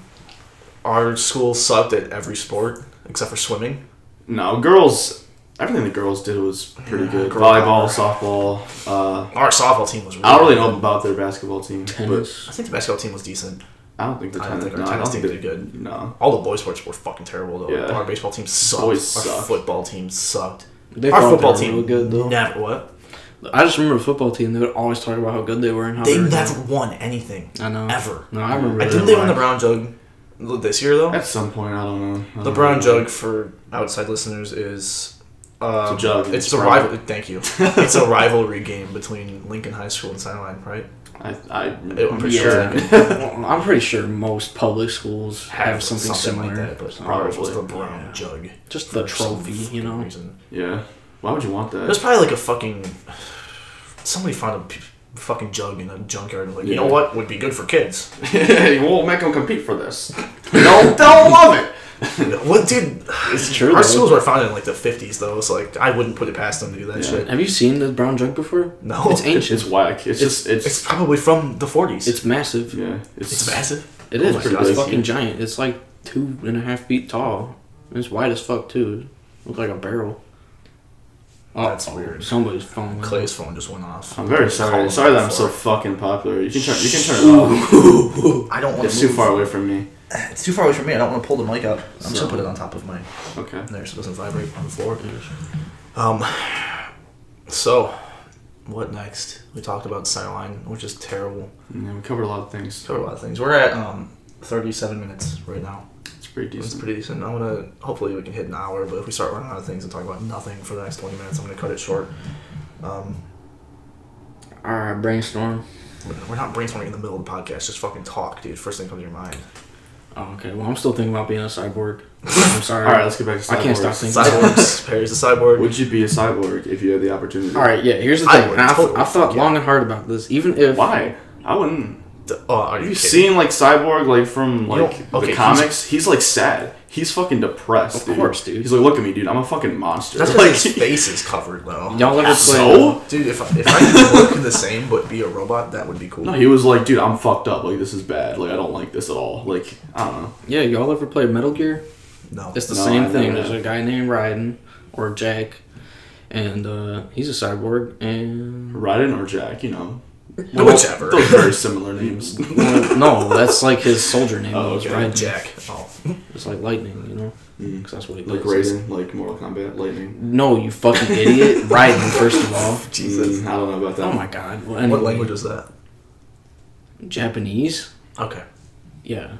Our school sucked at every sport except for swimming. No, girls. Everything the girls did was pretty Yeah, good. girl Volleyball, power. softball. Our softball team was really I don't really good. know about their basketball team, Tennis. I think the basketball team was decent. but I don't think the I don't tennis. think our No, I tennis don't team think did good. No. All the boys sports were fucking terrible though. Yeah. Our baseball team sucked. Boys Our sucked. football team sucked. They Our thought football they were team real good though. never what? I just remember the football team. They would always talk about how good they were and how They were never good. won anything. I know. Ever. No, I remember. Didn't they win the Brown Jug this year though? At some point, I don't know. I The don't Brown know. Jug for outside listeners is. It's a jug. It's It's a brown. rival. Thank you. It's a rivalry game between Lincoln High School and Centerline, right? I'm pretty sure. Yeah. Well, I'm pretty sure most public schools have something similar. like that, but So, ours was the Probably. Brown Jug. just the for some trophy, you fucking know. reason. Yeah. Why would you want It was that? probably like a fucking. Somebody found a fucking jug in a junkyard and was like, you know Yeah. what would be good for kids? We'll make them compete for this. They'll love it. What, dude? It's true, Our though. schools were founded in like the 50s, though, so like I wouldn't put it past them to do that Yeah. shit. Have you seen the brown jug before? No, It's ancient. It's whack. It's It's probably from the 40s. It's massive. yeah. It's massive. It is. Oh my it's God. fucking giant. It's like 2.5 feet tall. And it's wide as fuck too. Looks like a barrel. That's weird. Somebody's phone. went Clay's phone just went off. I'm very sorry. Called Sorry that I'm before. so fucking popular. You can turn it off. I don't want It's too far away from me. It's too far away from me. I don't want to pull the mic up. I'm just So- gonna put it on top of my Okay. there so it doesn't vibrate on the floor. So what next? We talked about Centerline, which is terrible. Yeah, we covered a lot of things. Covered a lot of things. We're at 37 minutes right now. It's pretty It's decent. pretty decent. I'm gonna hopefully we can hit an hour, but if we start running out of things and talk about nothing for the next 20 minutes, I'm gonna cut it short. Alright, brainstorm. We're not brainstorming in the middle of the podcast. Just fucking talk, dude. First thing comes to your mind. Oh, okay. Well, I'm still thinking about being a cyborg. I'm sorry. All right, let's get back to cyborgs. I can't stop thinking. Cyborgs. Perry's a cyborg. Would you be a cyborg if you had the opportunity? Alright, yeah, here's the I thing. would And totally, I thought yeah. long and hard about this. Even if. Why? I wouldn't. Are Have you you kidding? seen like Cyborg like from like You don't- okay, the comics? He's like sad. He's fucking depressed. Of dude. course, dude. He's like, look at me, dude. I'm a fucking monster. That's like, because his face is covered, though. Y'all ever play. so? Dude, if I could look the same but be a robot, that would be cool. No, he was like, dude, I'm fucked up. Like this is bad. Like I don't like this at all. Like I don't know. Yeah, y'all ever play Metal Gear? No. It's the No, same I thing. never There's a guy named Raiden, or Jack, and he's a cyborg, and... Raiden or Jack, you know. Whichever. Those very similar names. Well, no, that's like his soldier name. Oh, was okay. Raiden. Jack. Oh. It's like lightning, you know? Because that's what he Like plays. Raiden, like Mortal Kombat, Lightning. No, you fucking idiot. Raiden, first of all. Jesus. I don't know about that. Oh my god. Well, What anyway, language is that? Japanese? Okay. Yeah.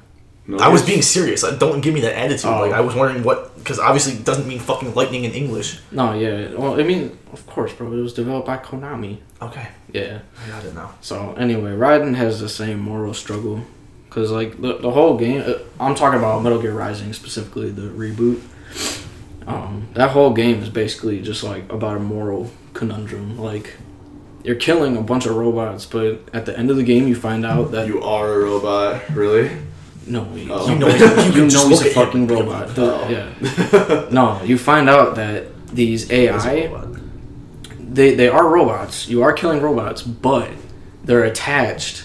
No, I was it's- being serious. Don't give me that attitude. Oh. Like I was wondering what, because obviously it doesn't mean fucking lightning in English. No, yeah. Well, I mean, of course, bro. It was developed by Konami. Okay, Yeah. I got it now. So, anyway, Raiden has the same moral struggle. Because, like, the whole game... I'm talking about Metal Gear Rising, specifically the reboot. That whole game is basically just, like, about a moral conundrum. Like, you're killing a bunch of robots, but at the end of the game, you find out that... You are a robot, really? No, Oh. you know, can just he's look a at him fucking and be a robot. robot. Yeah. No, you find out that these He's a AI... robot. They are robots. You are killing robots, but they're attached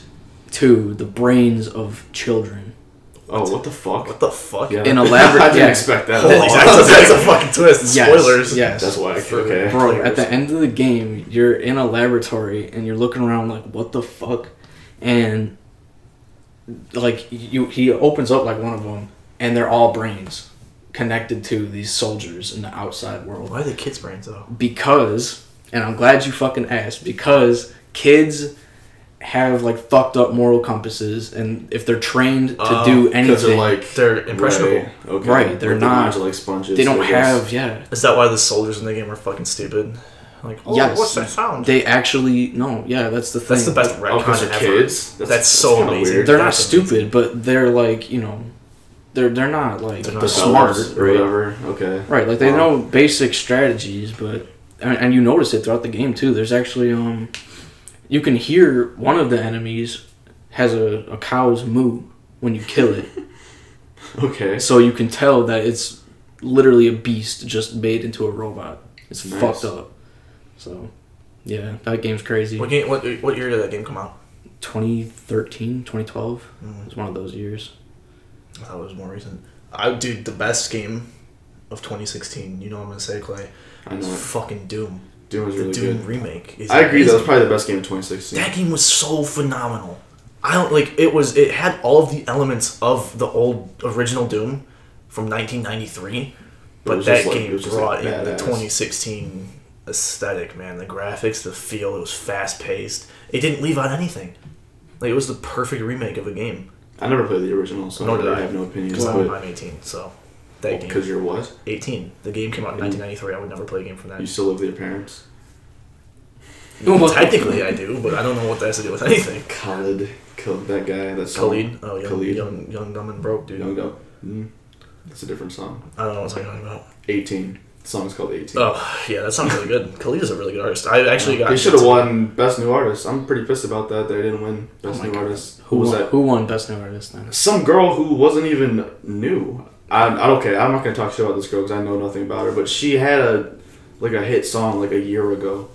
to the brains of children. Oh, what the fuck? What the fuck? Yeah. In elaborate. I didn't expect that. Holy, that's a fucking twist. Yes, Spoilers. yes. That's whack. Okay. Bro, at the end of the game, you're in a laboratory and you're looking around like, what the fuck? And like he opens up like one of them, and they're all brains connected to these soldiers in the outside world. Why are they kids' brains though? Because, and I'm glad you fucking asked, because kids have like fucked up moral compasses, and if they're trained to do anything, they're impressionable. Right, okay. Right, they're not. Are like sponges. They don't I guess. have, yeah. Is that why the soldiers in the game are fucking stupid? Like, oh, Yes. what's that sound? They actually, no, yeah, that's the thing. That's the best Oh, because retcon they're ever. kids. That's so kinda amazing. weird. They're not That's stupid, amazing. but they're like, you know, they're not like They're not smart, Developed or right? whatever. Okay. Right, like they Wow. know basic strategies, but and you notice it throughout the game too. There's actually you can hear one of the enemies has a cow's moo when you kill it, Okay. so you can tell that it's literally a beast just made into a robot. It's Nice. fucked up. So, yeah, that game's crazy. What year did that game come out? 2013, 2012. It was one of those years. I thought it was more recent. Dude, the best game of 2016. You know what I'm gonna say, Clay? I know. It's it. fucking Doom. Doom was The really Doom good. remake. Is I agree. That was amazing. probably the best game of 2016. That game was so phenomenal. I don't like it. It had all of the elements of the old original Doom from 1993, but was that just like- it game was just, brought like, in the badass. 2016 aesthetic. Man, the graphics, the feel. It was fast paced. It didn't leave out anything. Like it was the perfect remake of a game. I never played the original, so Nor did I I. have no opinions. Because But I'm 18, so that game. because you're what? 18. The game came out in 1993. I would never play a game from that. You still live with your parents? Technically, I do, but I don't know what that has to do with anything. Khalid killed that guy. That's Khalid, oh, Khalid. young, dumb and broke, dude. Young Up. That's a different song. I don't know what I'm talking about. 18. The song's called 18. Oh, yeah, that sounds really good. Khalid is a really good artist. I actually got. They should have won Best New Artist. I'm pretty pissed about that. They didn't win Best Oh my New God. Artist. Who was won, that? Who won Best New Artist then? Some girl who wasn't even new. Okay, I'm not gonna talk shit about this girl because I know nothing about her. But she had a hit song like a year ago.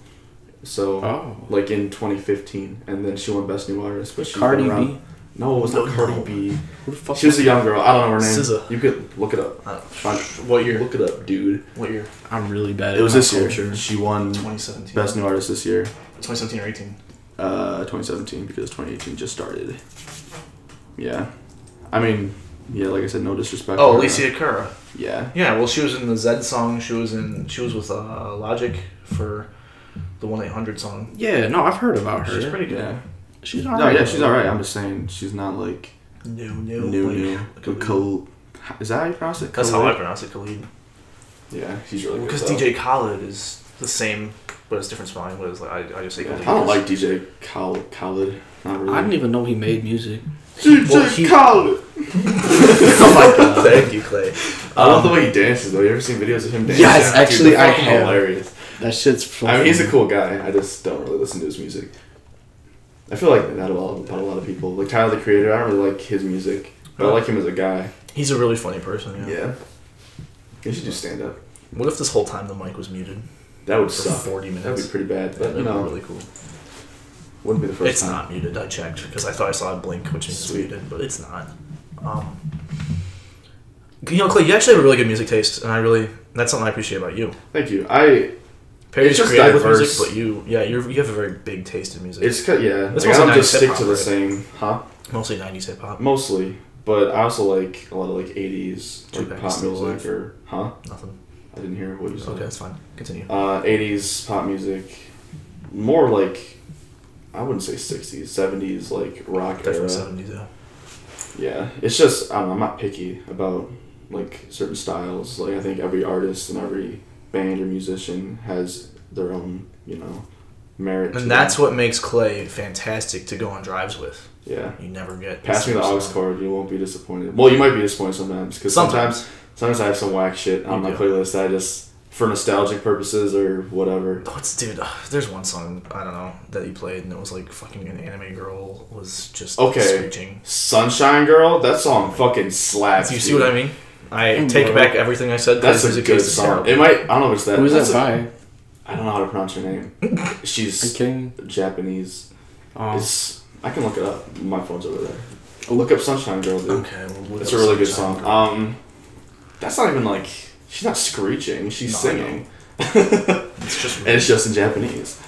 So like in 2015, and then she won Best New Artist. But she Cardi B? No, it was not No. Cardi B. Who the fuck? She was a young girl. I don't know her name. SZA. You could look it up. What year? Look it up, dude. What year? I'm really bad at It was pop this year. culture. She won 2017. Best New Artist this year. 2017 or 18. 2017 because 2018 just started. Yeah. I mean, yeah, like I said, no disrespect. Oh, to her. Alicia Cara. Yeah. Yeah, well, she was in the Zed song. She was with Logic for the 1-800 song. Yeah, no, I've heard about her. She's pretty good. Yeah. She's No, alright. yeah, she's alright. I'm just saying she's not like New. Is that how you pronounce it? That's how I Khalid? pronounce it, Khalid. Yeah, he's really good. Because though. DJ Khaled is the same, but it's different spelling. But it's like I just say Yeah, Khalid. I don't like DJ Khalid. Not really. I didn't even know he made music. DJ Khalid. Oh my god! Thank you, Clay. I love the way he dances though. You ever seen videos of him dancing? Yes, Dude, actually, they're I fucking have. Hilarious. That shit's fun. I mean, he's a cool guy. I just don't really listen to his music. I feel like that about a lot of people. Like Tyler the Creator, I don't really like his music, but I like him as a guy. He's a really funny person. Yeah. Yeah. You should do stand up. What if this whole time the mic was muted That would for suck. 40 minutes? That'd be pretty bad, but That'd you be know, really cool. wouldn't be the first It's time. not muted. I checked because I thought I saw a blink, which means Sweet. it's muted, but it's not. You know, Clay, you actually have a really good music taste, and that's something I appreciate about you. Thank you. Perry's It's just creative with diverse. music, but you have a very big taste in music. It's yeah. It's Like, I mostly don't just 90s stick hip-hop, to the right? same, huh? Mostly 90s hip hop. Mostly, but I also like a lot of like 80s like Tupac pop Still music Alive. or huh? Nothing. I didn't hear what you said. Okay, that's fine. Continue. 80s pop music, more like I wouldn't say 60s, 70s like rock Definitely era. 70s, yeah. Yeah, it's just I don't know. I'm not picky about like certain styles. Like I think every artist and every band or musician has their own, merit. to And that's them. what makes Clay fantastic to go on drives with. Yeah. You never get. Pass me the same aux song. cord. You won't be disappointed. Well, you might be disappointed sometimes because sometimes I have some whack shit on You my do. playlist that I just for nostalgic purposes or whatever. Dude, there's one song, I don't know, that you played and it was like fucking an anime girl was just Okay. screeching. Sunshine Girl, that song fucking slaps. Do you see what I mean? I take back everything I said. That's a music good taste is song. terrible. It might. I don't know if it's that. Who's that's that by? I don't know how to pronounce her name. She's Okay. Japanese. Oh. It's I can look it up. My phone's over there. Look up Sunshine Girl, dude. Okay, well, It's a really good song. That's not even like she's not screeching. She's singing. It's just in Japanese.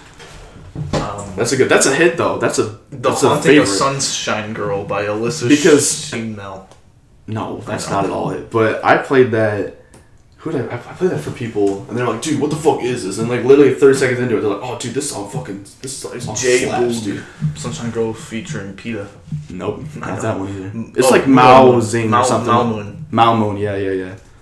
That's a hit though. That's a Haunting of Sunshine Girl by Alyssa Shimel. No, that's not at all it. But I played that. I played that for people, and they're like, "Dude, what the fuck is this?" And like literally 30 seconds into it, they're like, "Oh, dude, this song slaps, dude." Sunshine Girl featuring PETA. Nope, not that one either. It's like Mao Zing or something. Mao Moon. Yeah.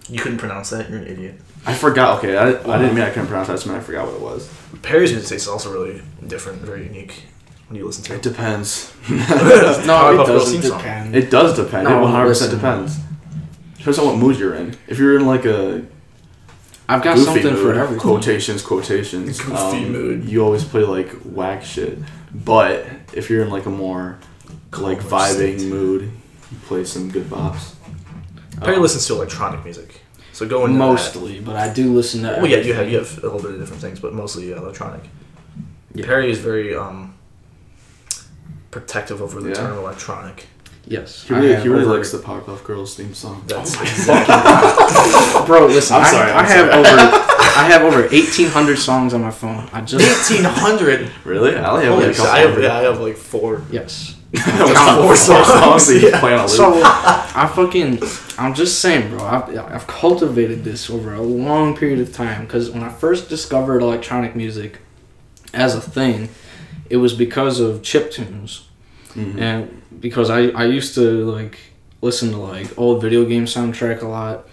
You couldn't pronounce that. You're an idiot. I forgot. Okay, I didn't mean I couldn't pronounce that. I just meant I forgot what it was. Perry's music taste is also really different, very unique. When you listen to it, It depends. No, it doesn't depend. It does depend. No, It 100% listen. depends. Depends on what mood you're in. If you're in like a I've got goofy something mood, for everything. quotations. Goofy mood. You always play like whack shit. But if you're in like a more like vibing mood, you play some good bops. Perry listens to electronic music, so go into mostly, but I do listen to. Well, yeah, you have a little bit of different things, but mostly electronic. Yeah. Perry is very protective over the term electronic. Yes, He really likes the Powerpuff Girls theme song. That's Bro, listen, I'm sorry. I have over 1,800 songs on my phone. I just 1,800. Really? I only have like a couple. I have like 4. Yes. Four songs that you play on a loop. So I'm just saying, bro. I've cultivated this over a long period of time because when I first discovered electronic music as a thing, it was because of chiptunes. Mm-hmm. And because I used to like listen to like old video game soundtrack a lot,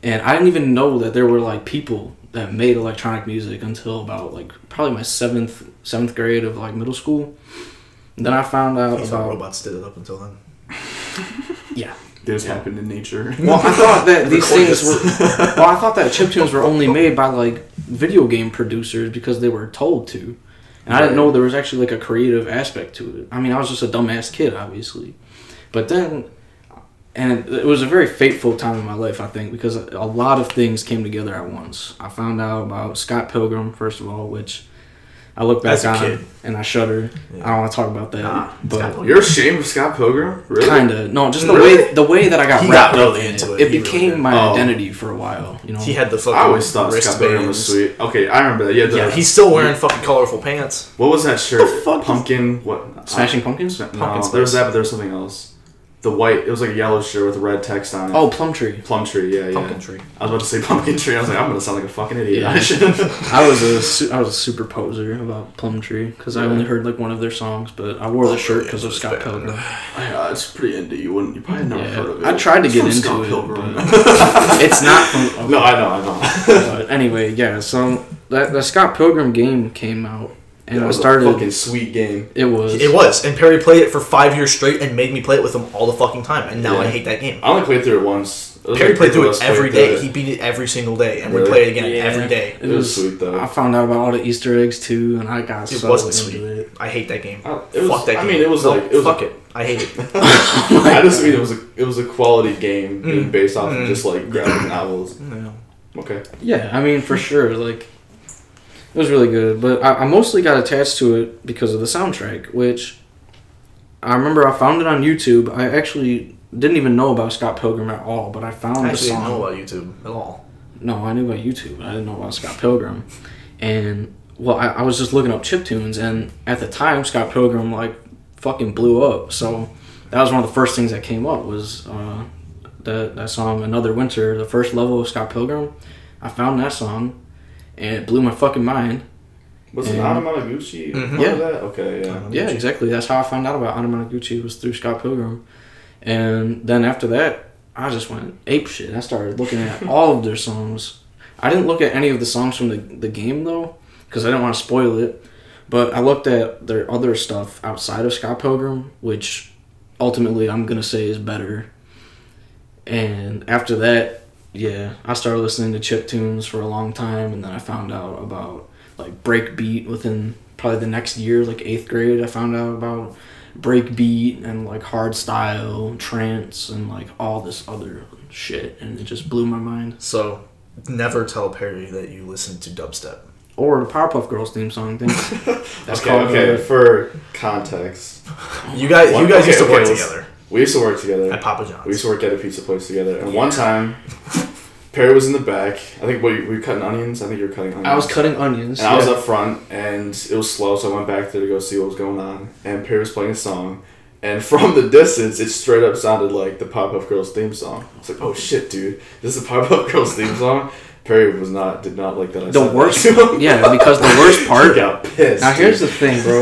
and I didn't even know that there were like people that made electronic music until about like probably my seventh grade of like middle school. And then I found out about robots did it up until then. Yeah, this happened in nature. Well, I thought that these things were. Well, I thought that chiptunes were only made by like video game producers because they were told to. And I didn't know there was actually like a creative aspect to it. I mean, I was just a dumbass kid, obviously. But then, and it was a very fateful time in my life, I think, because a lot of things came together at once. I found out about Scott Pilgrim, first of all, which I look back on and I shudder. Yeah. I don't want to talk about that. But you're ashamed of Scott Pilgrim? Really? Kinda. No, just the way that I got wrapped up into it. It became my identity for a while. You know, he had the fucking. I always thought Scott Pilgrim was sweet. Okay, I remember that. Yeah, he's still wearing fucking colorful pants. What was that shirt? Pumpkin. What? Smashing Pumpkins? No, there was that, but there was something else. The white, it was like a yellow shirt with red text on it. Oh, Plum Tree. Plum Tree, yeah. Pumpkin Tree. I was about to say Pumpkin Tree. I was like, I'm gonna sound like a fucking idiot. Yeah. I was a super poser about Plum Tree because I only heard like one of their songs, but I wore the shirt because of Scott Pilgrim. Yeah, it's pretty indie. You probably never heard of it. I tried to get into Scott it, Pilgrim. but it's not from. Okay. No, I know. But anyway, yeah. So the Scott Pilgrim game came out. And it started a fucking sweet game. It was. It was. And Perry played it for 5 years straight and made me play it with him all the fucking time. And now I hate that game. I only played through it once. Perry played through it every day. He beat it every single day. And we play it again every day. It was sweet, though. I found out about all the Easter eggs, too. And I got so wasn't sweet. It. I hate that game. Fuck that game. I mean, it was like... Fuck it. I hate it. I just mean it was a quality game being based off of just, like, graphic novels. Yeah. Okay. Yeah, I mean, for sure. Like... It was really good, but I mostly got attached to it because of the soundtrack, which I remember I found it on YouTube. I actually didn't even know about Scott Pilgrim at all, but I found the song. I didn't know about YouTube at all. No, I knew about YouTube. I didn't know about Scott Pilgrim. And, well, I was just looking up chiptunes, and at the time, Scott Pilgrim, like, fucking blew up. So that was one of the first things that came up was that song, Another Winter, the first level of Scott Pilgrim. I found that song. And it blew my fucking mind. Was it Anamanaguchi? Mm-hmm. Yeah. That? Okay, yeah. Yeah, exactly. That's how I found out about Anamanaguchi was through Scott Pilgrim. And then after that, I just went ape shit. I started looking at all of their songs. I didn't look at any of the songs from the game, though, because I didn't want to spoil it. But I looked at their other stuff outside of Scott Pilgrim, which ultimately I'm going to say is better. And after that, yeah, I started listening to chiptunes for a long time, and then I found out about, like, breakbeat within probably the next year, like 8th grade. I found out about breakbeat and, like, hardstyle, trance, and, like, all this other shit, and it just blew my mind. So, never tell Perry that you listen to dubstep. or the Powerpuff Girls theme song. I think that's okay. For context, you guys used to work together. We used to work together at Papa John's. We used to work at a pizza place together, and one time, Perry was in the back. I think were you cutting onions? I think you were cutting onions. I was cutting onions. And I was up front, and it was slow, so I went back there to go see what was going on. And Perry was playing a song, and from the distance, it straight up sounded like the Powerpuff Girls theme song. I was like, "Oh shit, dude, this is the Powerpuff Girls theme song." Perry did not like that. The worst, yeah, because the worst part. He got pissed. Now here's the thing, bro.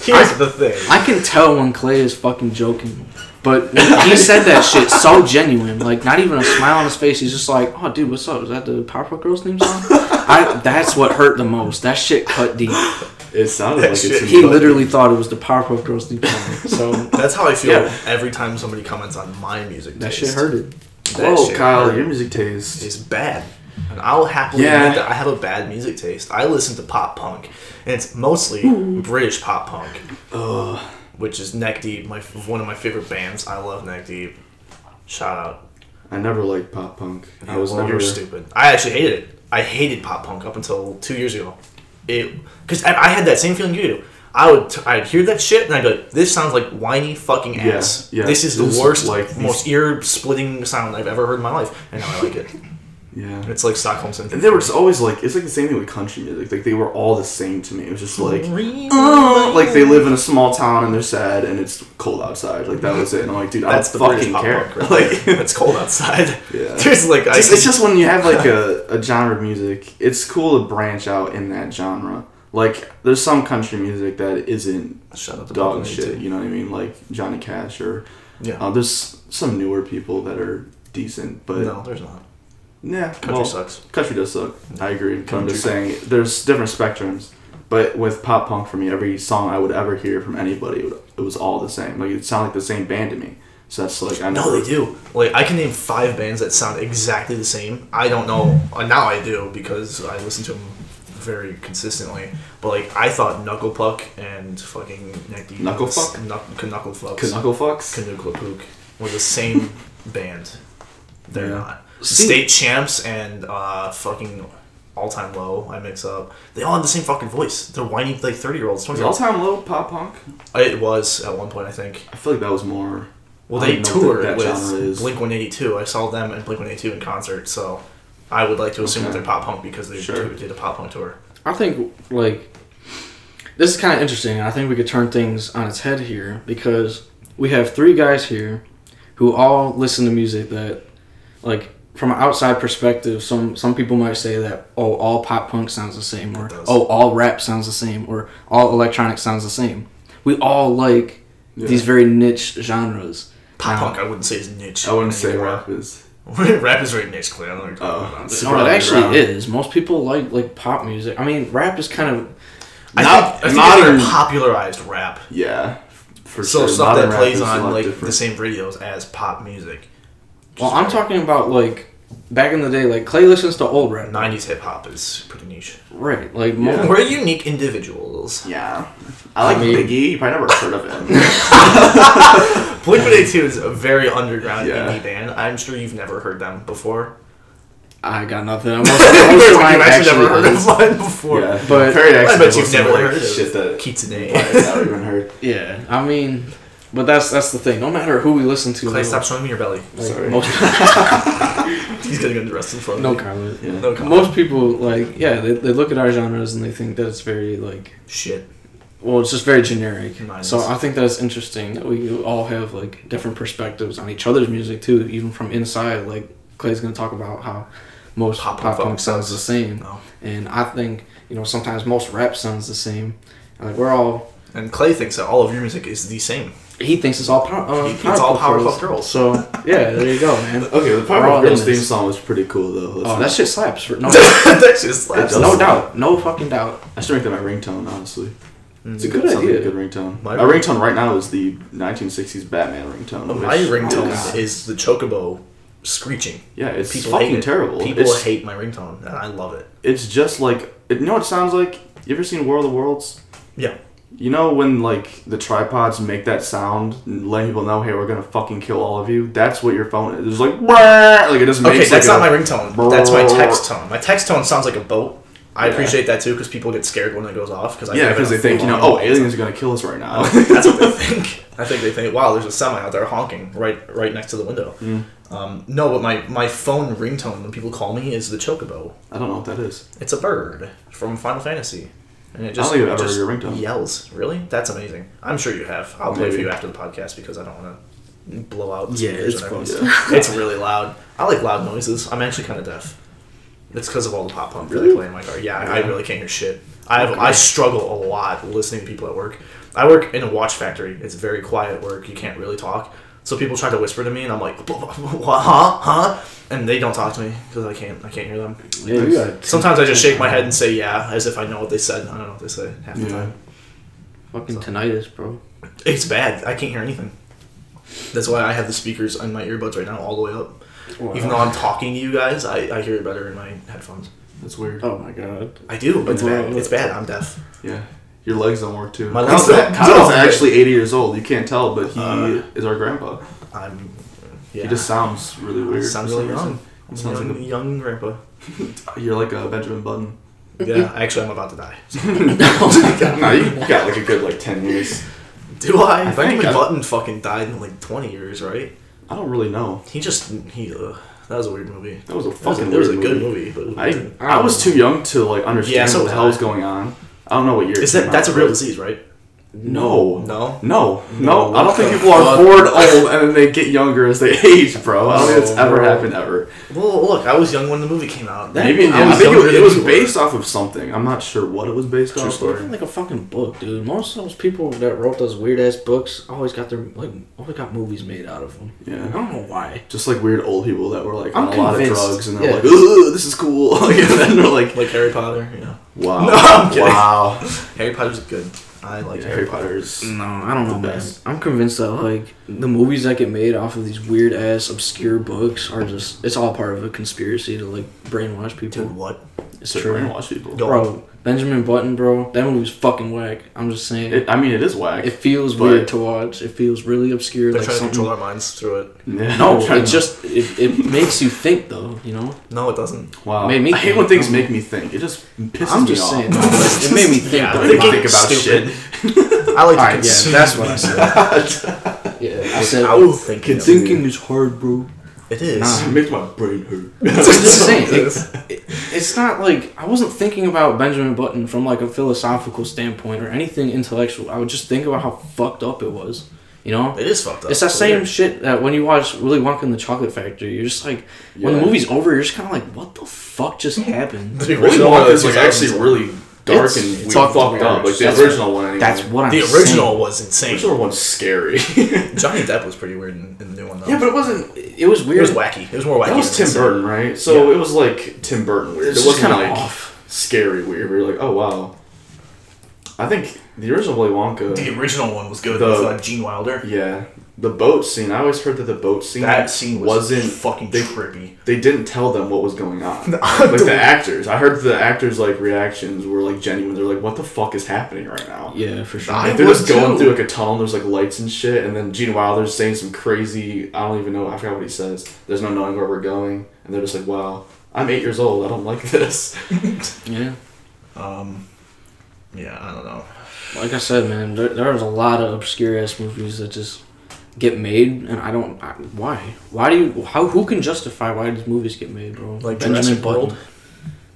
Here's the thing. I can tell when Clay is fucking joking. But he said that shit so genuine, like not even a smile on his face. He's just like, "Oh, dude, what's up? Is that the Powerpuff Girls theme song?" That's what hurt the most. That shit cut deep. It sounded like it. He literally thought it was the Powerpuff Girls theme song. So that's how I feel every time somebody comments on my music taste. That shit hurted. Whoa, Kyle, your music taste is bad. And I'll happily admit that I have a bad music taste. I listen to pop punk, and it's mostly British pop punk. Which is Neck Deep, one of my favorite bands. I love Neck Deep. Shout out. I never liked pop punk. You're stupid. I actually hated it. I hated pop punk up until 2 years ago. Because I had that same feeling you do. I'd hear that shit and I'd be like, this sounds like whiny fucking ass. Yeah. This is the worst, most ear-splitting sound I've ever heard in my life. And now I like it. Yeah. It's like Stockholm Syndrome. And they were just always like, it's like the same thing with country music. Like, they were all the same to me. It was just like, like they live in a small town and they're sad and it's cold outside. Like, that was it. And I'm like, dude, I don't fucking care. Right? Like, it's cold outside. Yeah. There's like, it's just when you have like a genre of music, it's cool to branch out in that genre. Like, there's some country music that isn't dog shit, you know what I mean? Like Johnny Cash or... Yeah. There's some newer people that are decent, but... No, there's not. Yeah, country sucks. Country does suck. I agree. But I'm just saying, there's different spectrums. But with pop punk, for me, every song I would ever hear from anybody, it was all the same. Like, it sounded like the same band to me. So that's like, I never... No, they do. Like, I can name 5 bands that sound exactly the same. I don't know. Now I do, because I listen to them very consistently. But, like, I thought Knuckle Puck and fucking Neck Deep... Knuckle Fuck? Knuckle Fucks. Knuckle Fucks? Knuckle Pook were the same band. They're not. State Champs and fucking All Time Low, I mix up. They all have the same fucking voice. They're whiny, like 30-year-olds. Was All Time Low pop punk? It was at one point, I think. I feel like that was more... Well, they toured with Blink-182. I saw them and Blink-182 in concert, so I would like to assume that they're pop punk because they did a pop punk tour. I think, like, this is kind of interesting. I think we could turn things on its head here because we have 3 guys here who all listen to music that, like, from an outside perspective, some people might say that, oh, all pop punk sounds the same, or oh, all rap sounds the same, or all electronic sounds the same. We all like these very niche genres. Pop punk, I wouldn't say is niche. I wouldn't say rap is. Rap is very niche, Clay. I don't know what you're talking about. No, it actually is. Most people like pop music. I mean, rap is kind of... I think modern popularized rap. Yeah, for sure. So stuff that plays on like the same radios as pop music. Well, I'm talking about, like, back in the day, like, Clay listens to old rap. 90s hip-hop is pretty niche. Right. Like, we're unique individuals. Yeah. I like Biggie. You probably never heard of him. Blink-182 is a very underground indie band. I'm sure you've never heard them before. I got nothing. I've actually never heard of mine before. Yeah, but I bet you've never heard of shit that Kitsune. I've never even heard. Yeah, I mean... But that's the thing. No matter who we listen to... Clay, stop showing me your belly. Like, sorry. He's gonna get arrested for no comment. Yeah. No comment. Most people, like, they look at our genres and they think that it's very, like... Shit. Well, it's just very generic. Nice. So I think that's interesting that we all have, like, different perspectives on each other's music, too. Even from inside, like, Clay's gonna talk about how most pop punk sounds the same. No. And I think, sometimes most rap sounds the same. Like, we're all... And Clay thinks that all of your music is the same. He thinks it's all Powerpuff Girls. So, yeah, there you go, man. Okay, the Powerpuff Girls theme song was pretty cool, though. That shit slaps. No, that shit slaps. No doubt. No fucking doubt. I should make that my ringtone, honestly. It's a good idea. Like a good ringtone. My ringtone right now is the 1960s Batman ringtone. My ringtone is the Chocobo screeching. Yeah, it's fucking terrible. People hate my ringtone, and I love it. It's just like... You know what it sounds like? You ever seen War of the Worlds? Yeah. You know when, like, the tripods make that sound and letting people know, hey, we're gonna fucking kill all of you? That's what your phone is. It's like, like, it doesn't make sense. Okay, that's not my ringtone. That's my text tone. My text tone sounds like a boat. I appreciate that too, because people get scared when it goes off. Because they think, aliens are gonna kill us right now. That's what they think. I think they think, wow, there's a semi out there honking right next to the window. No, but my phone ringtone when people call me is the chocobo. I don't know what that is. It's a bird from Final Fantasy. And it I don't think I've ever heard your ringtone. Yells. Really? That's amazing. I'm sure you have. I'll play it for you after the podcast because I don't want to blow out the speakers and everything. It's really loud. I like loud noises. I'm actually kind of deaf. It's because of all the pop punk that I play in my car. Yeah, I really can't hear shit. I struggle a lot listening to people at work. I work in a watch factory. It's very quiet work. You can't really talk. So people try to whisper to me, and I'm like, huh? And they don't talk to me because I can't hear them. Yeah, sometimes I just shake my head and say yeah, as if I know what they said. I don't know what they say half the time. Fucking tinnitus, bro. It's bad. I can't hear anything. That's why I have the speakers on my earbuds right now all the way up. Wow. Even though I'm talking to you guys, I hear it better in my headphones. That's weird. Oh my god. I do. It's bad. It's bad. I'm deaf. Yeah. Your legs don't work too. My legs Kyle's actually 80 years old. You can't tell, but he is our grandpa. He just sounds really weird. Sounds really young. Sounds like a young grandpa. You're like a Benjamin Button. Yeah, actually, I'm about to die. So. No, you got like a good 10 years. Do I? Benjamin Button fucking died in like 20 years, right? I don't really know. That was a weird movie. That was a fucking weird movie. It was a good movie, but I was too young to like understand what the hell was going on. I don't know what year. That's a real disease, right? No. No? No. I don't think people are born old and then they get younger as they age, bro. I don't think that's ever happened ever. Well, look, I was young when the movie came out. Maybe I think it was based off of something. I'm not sure what it was based off of. Like a fucking book, dude. Most of those people that wrote those weird ass books always got movies made out of them. Yeah. I don't know why. Just like weird old people that were like on a lot of drugs and they're like, "Ooh, this is cool." And then they're like Harry Potter, yeah. Wow. No, I'm kidding. Wow. Harry Potter's good. I like Harry Potter's. No, I don't know, man. I'm convinced that like the movies that get made off of these weird ass obscure books are it's all part of a conspiracy to like brainwash people. Dude, what? It's true. Brainwash people. Bro, Benjamin Button, bro. That movie's fucking whack. I'm just saying. It is whack. It feels weird to watch. It feels really obscure. They're trying to control our minds through it. Yeah. No, it makes you think though, you know? No, it doesn't. Wow. I hate when things make me think. It just pisses me off. I'm just saying. It made me think. Think about shit. I like to consume. Yeah, that's what I said. I said, thinking is hard, bro. It is. It makes my brain hurt. Just saying, it's not like I wasn't thinking about Benjamin Button from like a philosophical standpoint or anything intellectual. I would just think about how fucked up it was. You know, it is fucked up. It's that same shit that when you watch Willy Wonka and the Chocolate Factory, you're just like, when the movie's over, you're just kind of like, what the fuck just happened? The original one is like actually really dark and fucked up. Like the original one. Anyway. That's what I'm saying. The original was insane. The original one's scary. Johnny Depp was pretty weird in the new one though. Yeah, but it wasn't. It was weird. It was wacky. It was more wacky. That was Tim Burton, right? So it was like Tim Burton weird. It wasn't like off. Scary weird. We were like, oh wow. I think the original Willy Wonka. The original one was good with Gene Wilder. Yeah. The boat scene. I always heard that the boat scene. That scene wasn't fucking trippy. They didn't tell them what was going on. Like the actors. I heard the actors' like reactions were like genuine. They're like, "What the fuck is happening right now?" Yeah, for sure. Like, they're just going through like a tunnel. There's like lights and shit, and then Gene Wilder's saying some crazy. I don't even know. I forgot what he says. There's no knowing where we're going, and they're just like, "Wow, I'm 8 years old. I don't like this." Yeah. Yeah, I don't know. Like I said, man, there's a lot of obscure ass movies that just get made, and why? Who can justify why these movies get made, bro? Like Jurassic World.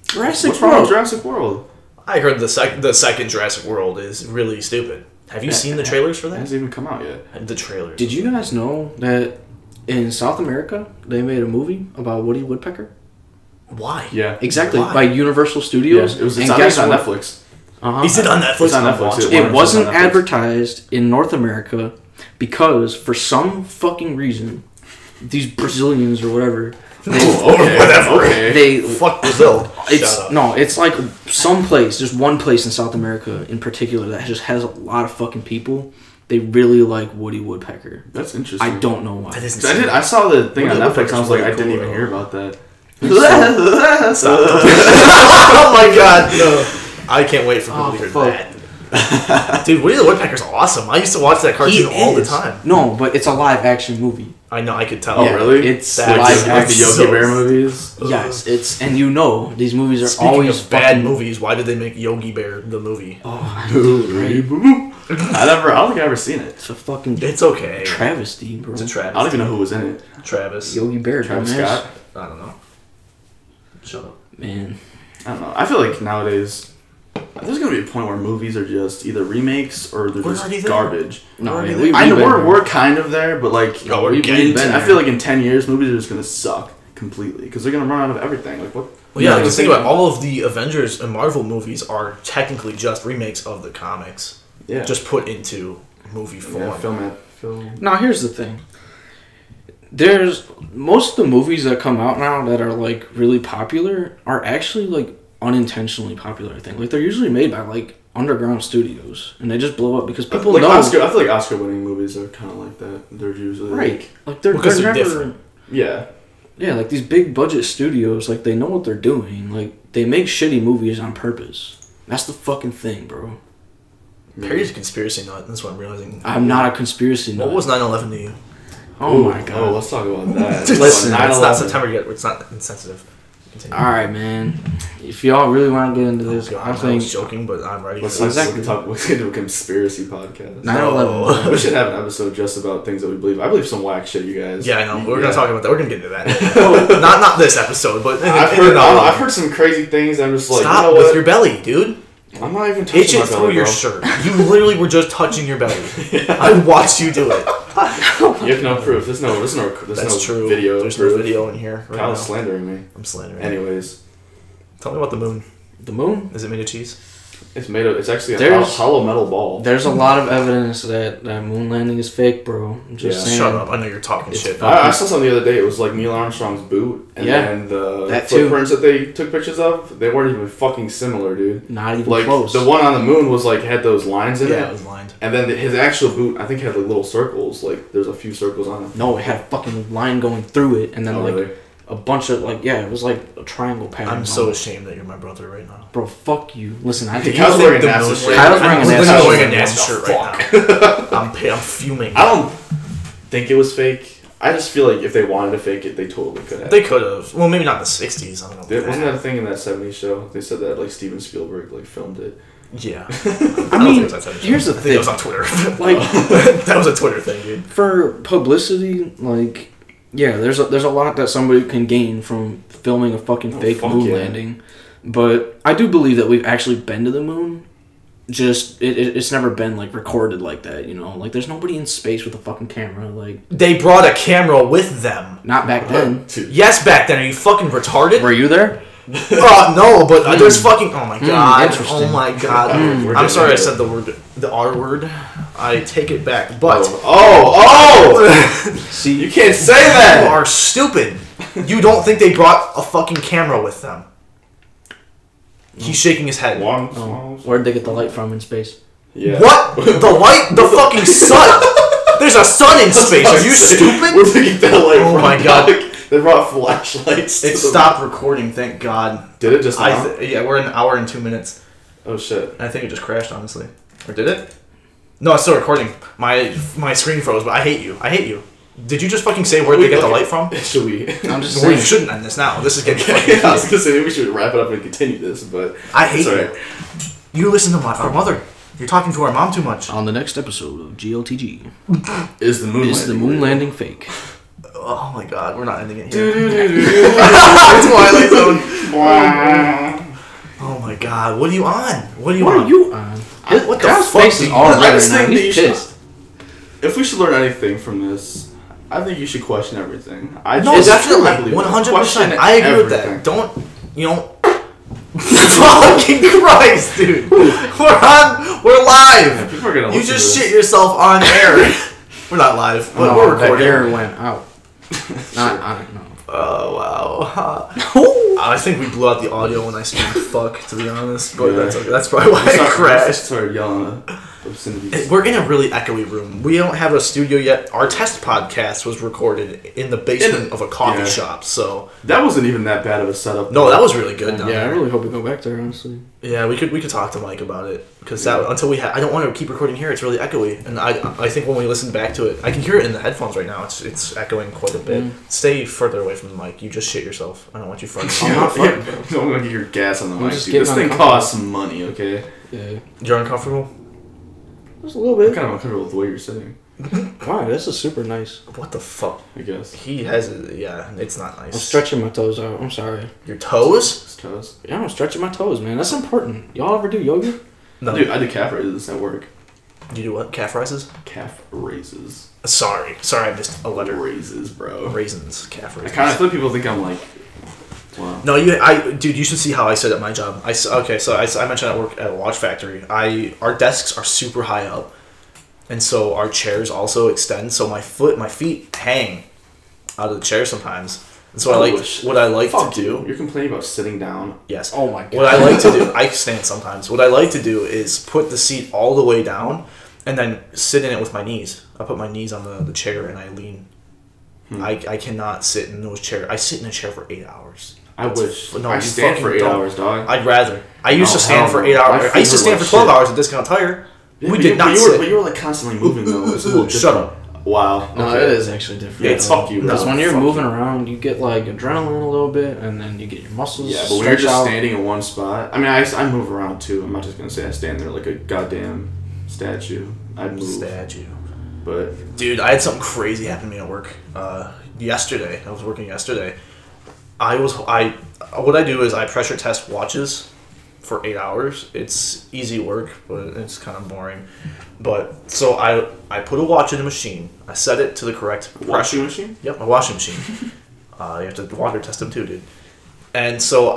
Jurassic World. Jurassic World. I heard the second Jurassic World is really stupid. Have you seen the trailers for that? It hasn't even come out yet. The trailers. Did you guys know that in South America they made a movie about Woody Woodpecker? Why? Yeah. Exactly. Why? By Universal Studios. Yeah, it's on Netflix. Is it on Netflix? It's on Netflix. It wasn't advertised in North America because for some fucking reason, these Brazilians or whatever. They fuck Brazil. It's like some place, just one place in South America in particular that just has a lot of fucking people. They really like Woody Woodpecker. That's interesting. I don't know why. I saw the thing on Netflix and I was like, I didn't even hear about that. Stop. Oh my god, no. I can't wait for people to hear that. Dude, Woody the Woodpecker's awesome. I used to watch that cartoon all the time. No, but it's a live action movie. I know, I could tell. Oh, really? It's That's live Like the action. Yogi Bear movies? Yes, it's and these movies are Speaking always of bad fucking movies, why did they make Yogi Bear the movie? Oh, I don't think I've ever seen it. it's a fucking It's okay. travesty, bro. It's a I Travis. don't even know who was in it. Travis. Yogi Bear, Travis dumbass. Scott? I don't know. Shut up. Man, I don't know. I feel like nowadays there's gonna be a point where movies are just either remakes or they're We're just already there. garbage. no, Already yeah, there. we've I know been we're there. we're kind of there, but like Oh, we're in getting 10 there. I feel like in 10 years movies are just gonna suck completely because they're gonna run out of everything. Like what? Well, yeah, like, because think about it, all of the Avengers and Marvel movies are technically just remakes of the comics, Yeah, just put into movie form. yeah, film. Now here's the thing. There's most of the movies that come out now that are like really popular are actually like unintentionally popular. I think like they're usually made by like underground studios and they just blow up because people Like know. Oscar, I feel like Oscar-winning movies are kind of like that. They're usually Right, like they're Because they're they're never. different. Yeah, Yeah, like these big budget studios, like they know what they're doing. Like they make shitty movies on purpose. That's the fucking thing, bro. Perry's a conspiracy nut. That's what I'm realizing. I'm not a conspiracy nut. What was 9/11 to you? Oh Ooh, my god. Oh, let's talk about that. Listen, it's 9/11. not September yet. It's not insensitive. Continue. All right, man. If y'all really want to get into this, Oh, God, I I think was joking, but I'm ready. Let's for this. Exactly. let's do a conspiracy podcast. 9/11. We should have an episode just about things that we believe. I believe some whack shit, you guys. Yeah, I know. We're Yeah. gonna talk about that. We're gonna get into that. not this episode, but I've heard some crazy things. I'm just like, Stop you know with what? your belly, dude. I'm not even touching Itch my it belly, through your bro. shirt. You literally were just touching your belly. I watched you do it. You have no proof. There's no That's no true. video. There's proof. no video in here. Right Kyle's now. slandering me. I'm slandering. Anyways, Tell me about the moon. the moon. Is it made of cheese? it's actually a There's- hollow metal ball. There's a lot of evidence that that moon landing is fake, bro. I'm just Yeah. saying. Shut up. I know you're talking It's shit. fine. I saw something the other day. It was like Neil Armstrong's boot, and Yeah, then the that too. footprints that they took pictures of, they weren't even fucking similar, dude. Not even Like close. the one on the moon was like had those lines in Yeah, it it, was lined. and then his actual boot, I think, had like little circles. Like there's a few circles on it. No, it had a fucking line going through it, and then Oh, like really? a bunch of like it was like a triangle pattern. I'm so on it. ashamed that you're my brother right now. Bro, fuck you. Listen, I think Kyle's think wearing a the NASA moon shirt. Kyle's wearing a I'm NASA literally shirt. wearing a What NASA the shirt right now. I'm fuming. I don't think it was fake. I just feel like if they wanted to fake it, they totally could have. They could have. Well, maybe not in the 60s. I don't know. Wasn't that a thing in that '70s show? They said that like Steven Spielberg like filmed it. Yeah. I don't mean, think that's how here's the I think it was thing. on Twitter. Like that was a Twitter thing, dude. for publicity, like yeah, there's a lot that somebody can gain from filming a fucking Oh, fake fuck moon yeah. landing. But I do believe that we've actually been to the moon. Just it's never been like recorded like that, you know. Like there's nobody in space with a fucking camera. Like They brought a camera with them. not back then. Dude. Yes, back then. Are you fucking retarded? Were you there? No, but there's fucking. Oh my god. interesting. Oh my god. We're I'm getting sorry I into said the R word. I take it back. But Oh! See, You can't say you that. are stupid. You don't think they brought a fucking camera with them? He's shaking his head. oh, where'd they get the light from in space? Yeah. What? The light? The fucking sun? There's a sun in space. Are you stupid? Where'd they get that light Oh from? my God. They brought flashlights. It to stopped recording. Thank God. Did it just now? Yeah, we're an hour and 2 minutes. Oh shit. I think it just crashed, honestly. Or did it? No, it's still recording. My screen froze, but I hate you. I hate you. Did you just fucking say where'd they get the light from? Should we? I'm just We saying. shouldn't end this now. This is getting I fucking was gonna say we should wrap it up and continue this, but I hate it's you. alright. You listen to our mother. You're talking to our mom too much. On the next episode of GLTG, Is the moon is the moon landing fake? Oh my god, we're not ending it here. landing? Twilight Zone. Oh my god, what are you on? What are you What on? are you on? What the Kyle's fuck? face is dude? all I red just right now. think that you He's should- pissed. If we should learn anything from this, I think you should question everything. No, It's definitely, true, I believe that. 100%. Question I agree with everything. that. Don't, you know. Fucking Christ, dude. We're live. People are gonna You listen just to shit this. yourself on air. We're not live, but No, we're that recording. air went out. Not, I don't know. Oh wow. I think we blew out the audio when I screamed fuck, to be honest. But Yeah. that's okay. That's probably why I it crashed. started yelling. obscenities. We're in a really echoey room. We don't have a studio yet. Our test podcast was recorded in the basement of a coffee shop, so that wasn't even that bad of a setup. No, that was really good. Down I there. really hope we go back there. Honestly. Yeah, we could talk to Mike about it because until we I don't want to keep recording here. It's really echoey, and I think when we listen back to it, I can hear it in the headphones right now. It's echoing quite a bit. Stay further away from the mic. You just shit yourself. I don't want you farting. I'm not farting, bro. Don't want to get your gas on the mic, just dude. This thing uncomfortable. costs some money, okay? Yeah. You're uncomfortable? Just a little I'm bit. kind of uncomfortable with the way you're sitting, Wow, this is super nice. What the fuck? I guess. He has it. Yeah, it's not nice. I'm stretching my toes out. I'm sorry. Your toes? His toes. Yeah, I'm stretching my toes, man. That's important. Y'all ever do yoga? No. Dude, I do calf raises at work. You do what? Calf rises? Calf raises. Sorry, I missed a letter. Raises, bro. Raisins, calf I raisins. kind of feel like people think I'm like, wow. No, dude, you should see how I sit at my job. I mentioned I work at a watch factory. Our desks are super high up, and so our chairs also extend. So my feet hang out of the chair sometimes. And so what I like to do. You're complaining about sitting down. Yes. Oh my god. What I like to do, I stand sometimes. What I like to do is put the seat all the way down, and then sit in it with my knees. I put my knees on the chair and I lean. I cannot sit in those chairs. I sit in a chair for 8 hours. I wish. No, I you stand for fucking 8 don't. hours, dog. I'd rather. I used to stand for hell 8 no. hours. My I used to feet stand hurt for 12 like hours at Discount Tire. Yeah, We but did you- not but you sit. were, but you were like constantly moving though. It's a little Shut different. up. Wow. No, okay. it is actually different. Yeah, fuck you. Because No, when you're fuck moving you. around, you get like adrenaline a little bit, and then you get your muscles. Yeah, but when you're stretch just out. standing in one spot, I mean, I move around too. I'm not just gonna say I stand there like a goddamn statue. I move, Statue. but Dude, I had something crazy happen to me at work. Yesterday, I was working yesterday. What I do is I pressure test watches for 8 hours. It's easy work, but it's kind of boring. But so I put a watch in a machine. I set it to the correct pressure. washing machine. Yep, a washing machine. You have to water test them too, dude. And so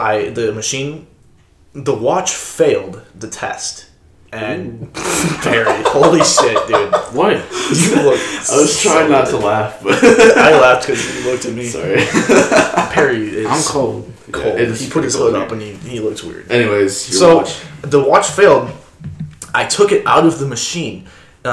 the watch failed the test. And Perry, holy shit, dude. What? You look I was trying not to laugh, but I laughed because you looked at me. sorry. Perry is I'm cold. cold. It is He put his pretty hood cold up and he looks weird. Anyways, your So watch. the watch failed. I took it out of the machine and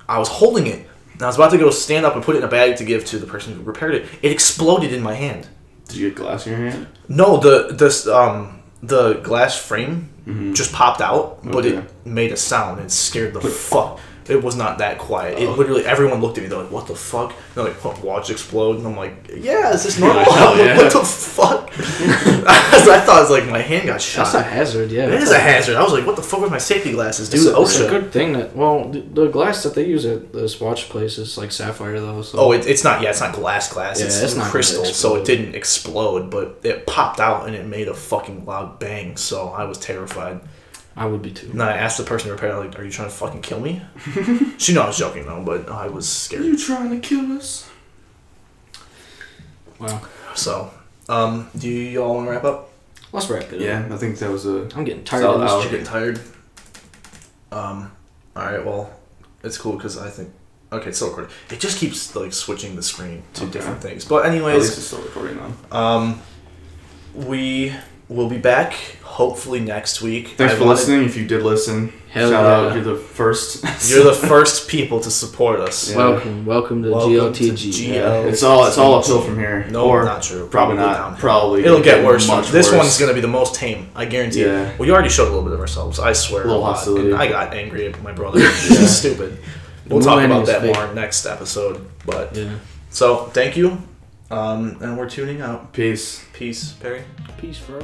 I was holding it. And I was about to go stand up and put it in a bag to give to the person who repaired it. It exploded in my hand. Did you get glass in your hand? No, the glass frame just popped out, but Okay. it made a sound and scared the fuck. It was not that quiet. It literally, everyone looked at me. They're like, "What the fuck?" They're like, "What, watch explode?" And I'm like, "Yeah, is this normal?" Hell I'm like, yeah. "What the fuck?" I thought it was like my hand got shot. That's a hazard, yeah. It is a hazard. I was like, "What the fuck with my safety glasses, dude?" It's a OSHA. good thing that the glass that they use at this watch place is like sapphire though. So. Oh, it's not. Yeah, it's not glass. Yeah, it's it's not crystal, gonna so it explode. didn't explode, but it popped out and it made a fucking loud bang. So I was terrified. I would be too. And I asked the person who repaired it, like, "Are you trying to fucking kill me?" She knew I was joking though, but I was scared. You trying to kill us? Wow. So, do y'all want to wrap up? Let's wrap it up. Yeah, I think that was a. I'm getting tired Solid of this hour. You're shit. getting tired. All right. Well, it's cool because I think. Okay, it's still recording. It just keeps like switching the screen to Okay. different things. But At least anyways, it's still recording though. we will be back hopefully next week. Thanks I for wanted- listening. If you did listen, Hell shout yeah. out. You're the first. You're the first people to support us. Yeah. Welcome to Welcome GLTG. to Yeah, it's all uphill from here. No, or not true. Probably not. downhill. Probably It'll get worse. Much This worse. one's gonna be the most tame. I guarantee Yeah. it. We already showed a little bit of ourselves. I swear. A little lot. hostility. And I got angry at my brother. This is stupid. We'll talk about that Millennials more next episode. But Yeah. so thank you. And we're tuning out. Peace. Peace, Perry. Peace, bro.